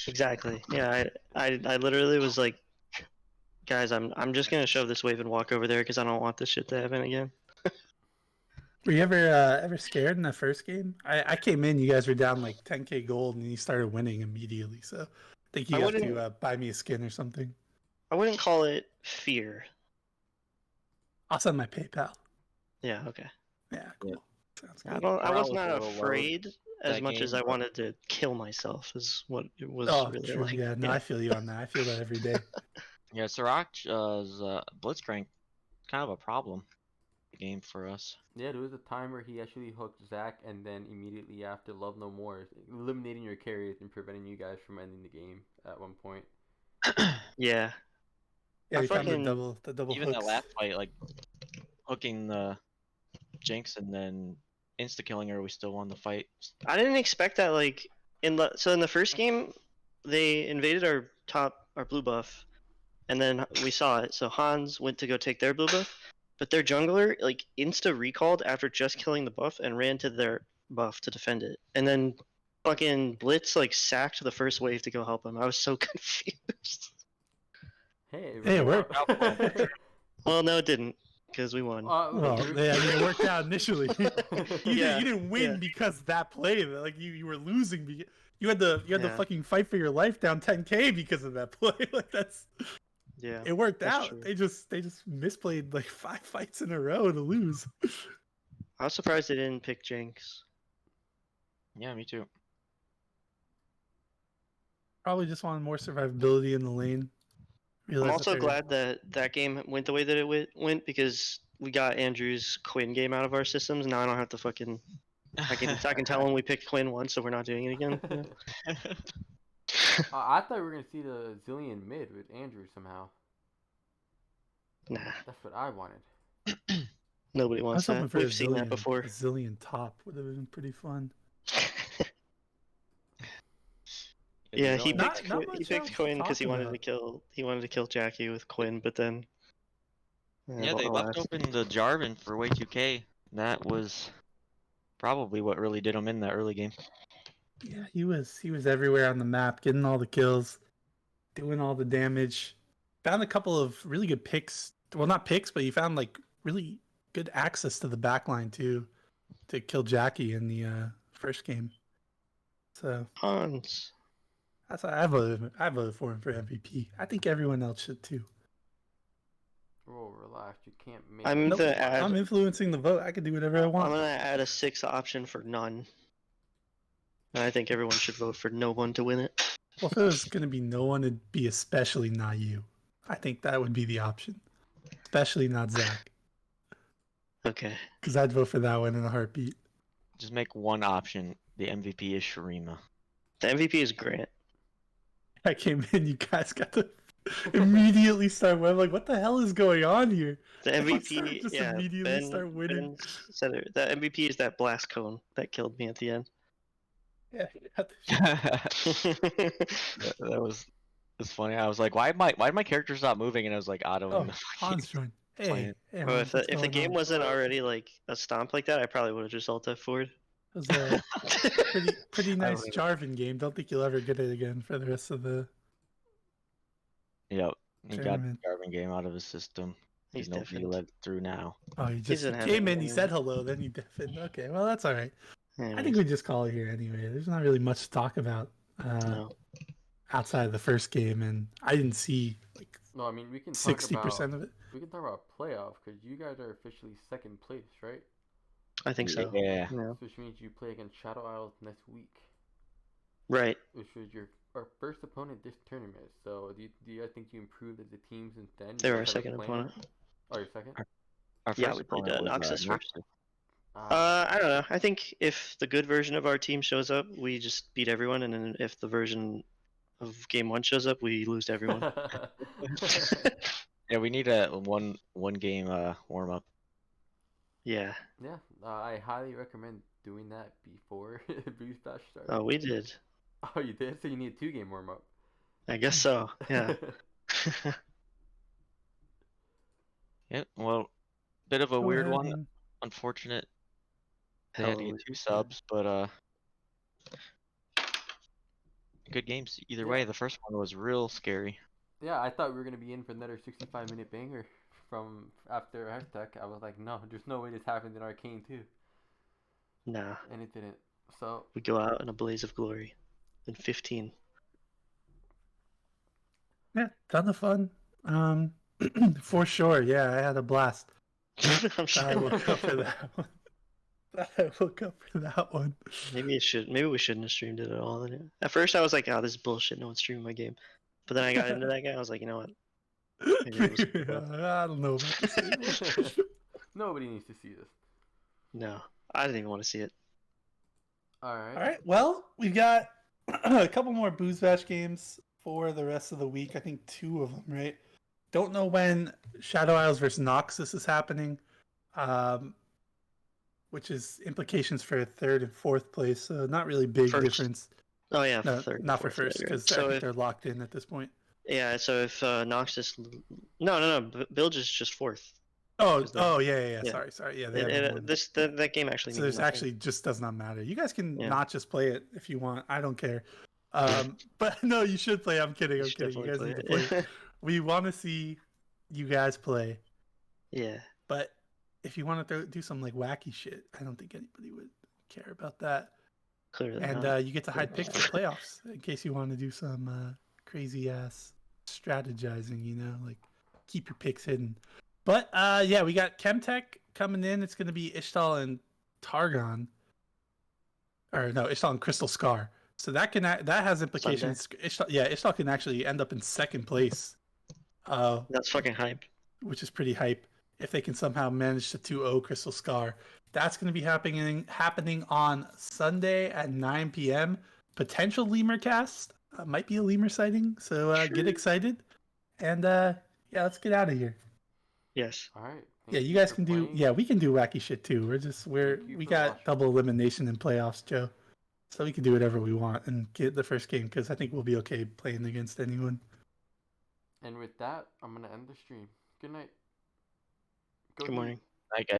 S7: exactly. Yeah, I literally was like, guys, I'm just gonna shove this wave and walk over there because I don't want this shit to happen again.
S4: Were you ever scared in that first game? I came in, you guys were down like 10k gold, and you started winning immediately. So I think you
S7: I
S4: have
S7: wouldn't-
S4: to buy me a skin or something.
S7: I wouldn't call it fear.
S4: I'll send my PayPal.
S7: Yeah, okay.
S4: Yeah, cool. Sounds
S7: I
S4: good.
S7: don't. I
S8: Morale
S7: was
S8: was
S7: not
S8: a little low
S7: afraid as
S8: that
S7: much as
S8: game,
S7: I
S8: but-
S7: wanted to kill myself. Is what it was
S4: Oh,
S7: really
S4: true.
S7: like.
S4: Yeah, no, I feel you on that. I feel that every day.
S8: Yeah, Sirach's Blitzcrank kind of a problem game for us.
S5: Yeah, there was a time where he actually hooked Zac, and then immediately after Love No More, eliminating your carries and preventing you guys from ending the game at one point.
S7: Yeah.
S4: Yeah,
S7: I
S4: we found
S7: fucking-
S4: the double
S8: Even
S4: hooks.
S8: that last fight, like hooking the Jinx and then insta killing her, we still won the fight.
S7: I didn't expect that. Like in the first game, they invaded our blue buff, and then we saw it. So Hans went to go take their blue buff, but their jungler like insta recalled after just killing the buff and ran to their buff to defend it, and then fucking Blitz like sacked the first wave to go help him. I was so confused.
S5: Hey,
S4: Hey, it
S5: worked
S4: worked.
S5: out.
S7: Well, no, it didn't, because we won.
S4: Well, yeah, I mean, it worked out initially.
S7: Yeah,
S4: you didn't win
S7: yeah.
S4: because of that play. Like you were losing. You had to
S7: Yeah.
S4: fucking fight for your life down 10k because of that play. Like that's
S7: Yeah.
S4: it worked
S7: That's
S4: out.
S7: true.
S4: They just misplayed like 5 fights in a row to lose.
S7: I was surprised they didn't pick Jinx.
S8: Yeah, me too.
S4: Probably just wanted more survivability in the lane.
S7: I'm
S4: Realized that
S7: also
S4: they're-
S7: glad that game went the way that it went because we got Andrew's Quinn game out of our systems. Now I don't have to fucking. I can tell him we picked Quinn once, so we're not doing it again. you know?
S5: I thought we were gonna see the Zillion mid with Andrew somehow.
S7: Nah,
S5: That's what I wanted.
S7: nobody
S4: I
S7: wants
S4: was hoping
S7: that.
S4: for
S7: We've seen that before.
S4: A zillion top would have been pretty fun.
S7: Yeah, he
S4: Not-
S7: picked
S4: not
S7: Quinn,
S4: much
S7: he picked
S4: else to
S7: Quinn because he
S4: talk
S7: wanted
S4: about.
S7: to kill Jackie with Quinn, but then.
S8: Yeah, they left
S7: alas.
S8: open the Jarvan for way 2k. That was probably what really did him in that early game.
S4: Yeah, he was everywhere on the map, getting all the kills, doing all the damage. Found a couple of really good picks. Well, not picks, but he found like really good access to the backline too, to kill Jackie in the first game. So
S7: Hans.
S4: that's why I voted for him for MVP. I think everyone else should too.
S5: Oh, relax. You can't make.
S7: I'm
S4: Nope,
S7: the add.
S4: I'm influencing the vote. I can do whatever I
S7: I'm
S4: want.
S7: gonna add a 6 option for none. And I think everyone should vote for no one to win it.
S4: Well, if it was going to be no one, it'd be especially not you. I think that would be the option. Especially not Zach.
S7: Okay.
S4: Because I'd vote for that one in a heartbeat.
S8: Just make one option. The MVP is Shurima.
S7: The MVP is Grant.
S4: I came in, you guys got to immediately start winning. Like, what the hell is going on here?
S7: The MVP,
S4: Just
S7: yeah.
S4: immediately start winning.
S7: Ben said it. The MVP is that blast cone that killed me at the end.
S4: Yeah, you got
S8: That was funny. I was like, why my character's not moving? And I was like, I don't
S4: Oh,
S8: know.
S4: Hans joined. Hey,
S8: playing.
S4: hey
S7: Bro,
S4: Hans,
S7: if the
S4: what's going
S7: game
S4: on?
S7: wasn't already like a stomp like that, I probably would have just ulted forward.
S4: It was a pretty nice
S8: don't
S4: Jarvan game. Don't think you'll ever get it again for the rest of the.
S8: Yep. He got the
S4: Tournament.
S8: Jarvan game out of his system.
S7: He's
S8: There's nobody
S7: different.
S8: let it through now.
S4: Oh, you just
S7: didn't have
S4: came
S7: it,
S4: in, he
S7: yeah.
S4: said hello, then you deafened. Okay, well, that's all right. I think
S7: Anyways,
S4: we just call it here anyway. There's not really much to talk about
S7: no.
S4: outside of the first game, and I didn't see like
S5: No, I mean we can talk
S4: 60%
S5: about
S4: of it.
S5: we can talk about playoff because you guys are officially second place, right?
S7: I think so.
S8: Yeah.
S5: Which means you play against Shadow Isles next week,
S7: Right.
S5: which was our first opponent this tournament. So do you think you improved as a team since then?
S7: They
S5: You
S7: were our
S5: guys have a
S7: second
S5: plan?
S7: opponent.
S5: Oh, your second?
S8: Our
S7: Yeah,
S8: first
S7: we played
S8: opponent was
S7: Noxus first.
S8: Noxus.
S7: I don't know. I think if the good version of our team shows up, we just beat everyone, and then if the version of game 1 shows up, we lose to everyone.
S8: Yeah, we need a one game warm up.
S7: Yeah.
S5: Yeah, I highly recommend doing that before BoozeBash starts.
S7: Oh, we did.
S5: Oh, you did? So you need a 2-game warm up.
S7: I guess so. Yeah.
S8: Yeah, well, bit of a
S4: Go
S8: weird
S4: ahead
S8: one.
S4: and-
S8: Unfortunate. They had to get
S7: Oh,
S8: 2 subs, but good games. Either
S5: Yeah.
S8: way, the first one was real scary.
S5: Yeah, I thought we were gonna be in for another 65-minute banger from after Hashtag. I was like, no, there's no way this happened in Arcane too,
S7: nah.
S5: and it didn't. So
S7: We go out in a blaze of glory in 15.
S4: Yeah, ton of fun. For sure. Yeah, I had a blast.
S7: I'm
S4: I
S7: sure.
S4: woke up for that one. I woke up for that one.
S7: Maybe we shouldn't have streamed it at all. Then. At first, I was like, "Oh, this is bullshit. No one's streaming my game." But then I got into that game. I was like, you know what? Maybe it was cool.
S4: I don't know about this anymore.
S5: nobody needs to see this.
S7: No, I didn't even want to see it.
S5: All right.
S4: All right. Well, we've got a couple more BoozeBash games for the rest of the week. I think 2 of them, right? Don't know when Shadow Isles versus Noxus is happening, which is implications for 3rd and 4th place. So not really big
S7: First.
S4: difference.
S7: Oh yeah,
S4: No,
S7: third,
S4: not for
S7: fourth,
S4: first
S7: right,
S4: because
S7: right.
S4: I
S7: So
S4: think
S7: if
S4: they're locked in at this point.
S7: yeah, so if Noxus, no, Bilge is just 4th.
S4: Oh,
S7: Is that-
S4: oh yeah.
S7: yeah.
S4: Sorry. Yeah, they haven't won.
S7: That game actually.
S4: So
S7: means
S4: there's
S7: nothing.
S4: actually just does not matter. You guys can
S7: Yeah.
S4: not just play it if you want. I don't care. But no, you should play. I'm kidding.
S7: You
S4: I'm
S7: should
S4: kidding. You guys
S7: definitely
S4: need to play. We want to see you guys play.
S7: Yeah.
S4: But if you want to do some like wacky shit, I don't think anybody would care about that.
S7: Clearly
S4: And
S7: not.
S4: you get to hide picks for playoffs in case you want to do some crazy ass strategizing. You know, like keep your picks hidden. But yeah, we got Chemtech coming in. It's going to be Ishtal and Targon, or no, Ishtal and Crystal Scar. So that has implications. Ishtal can actually end up in 2nd place.
S7: That's fucking hype.
S4: Which is pretty hype. If they can somehow manage to 2-0 Crystal Scar, that's going to be happening on Sunday at 9 p.m. Potential lemur cast, might be a lemur sighting. So get excited, and yeah, let's get out of here.
S7: Yes.
S5: All right.
S4: Yeah,
S5: Thank
S4: you guys
S5: for
S4: can do.
S5: playing.
S4: Yeah, we can do wacky shit too.
S5: Thank you
S4: We
S5: for
S4: got
S5: watching.
S4: double elimination in playoffs, Joe. So we can do whatever we want and get the first game because I think we'll be okay playing against anyone.
S5: And with that, I'm gonna end the stream. Good night. Go
S7: Good morning.
S8: I guess.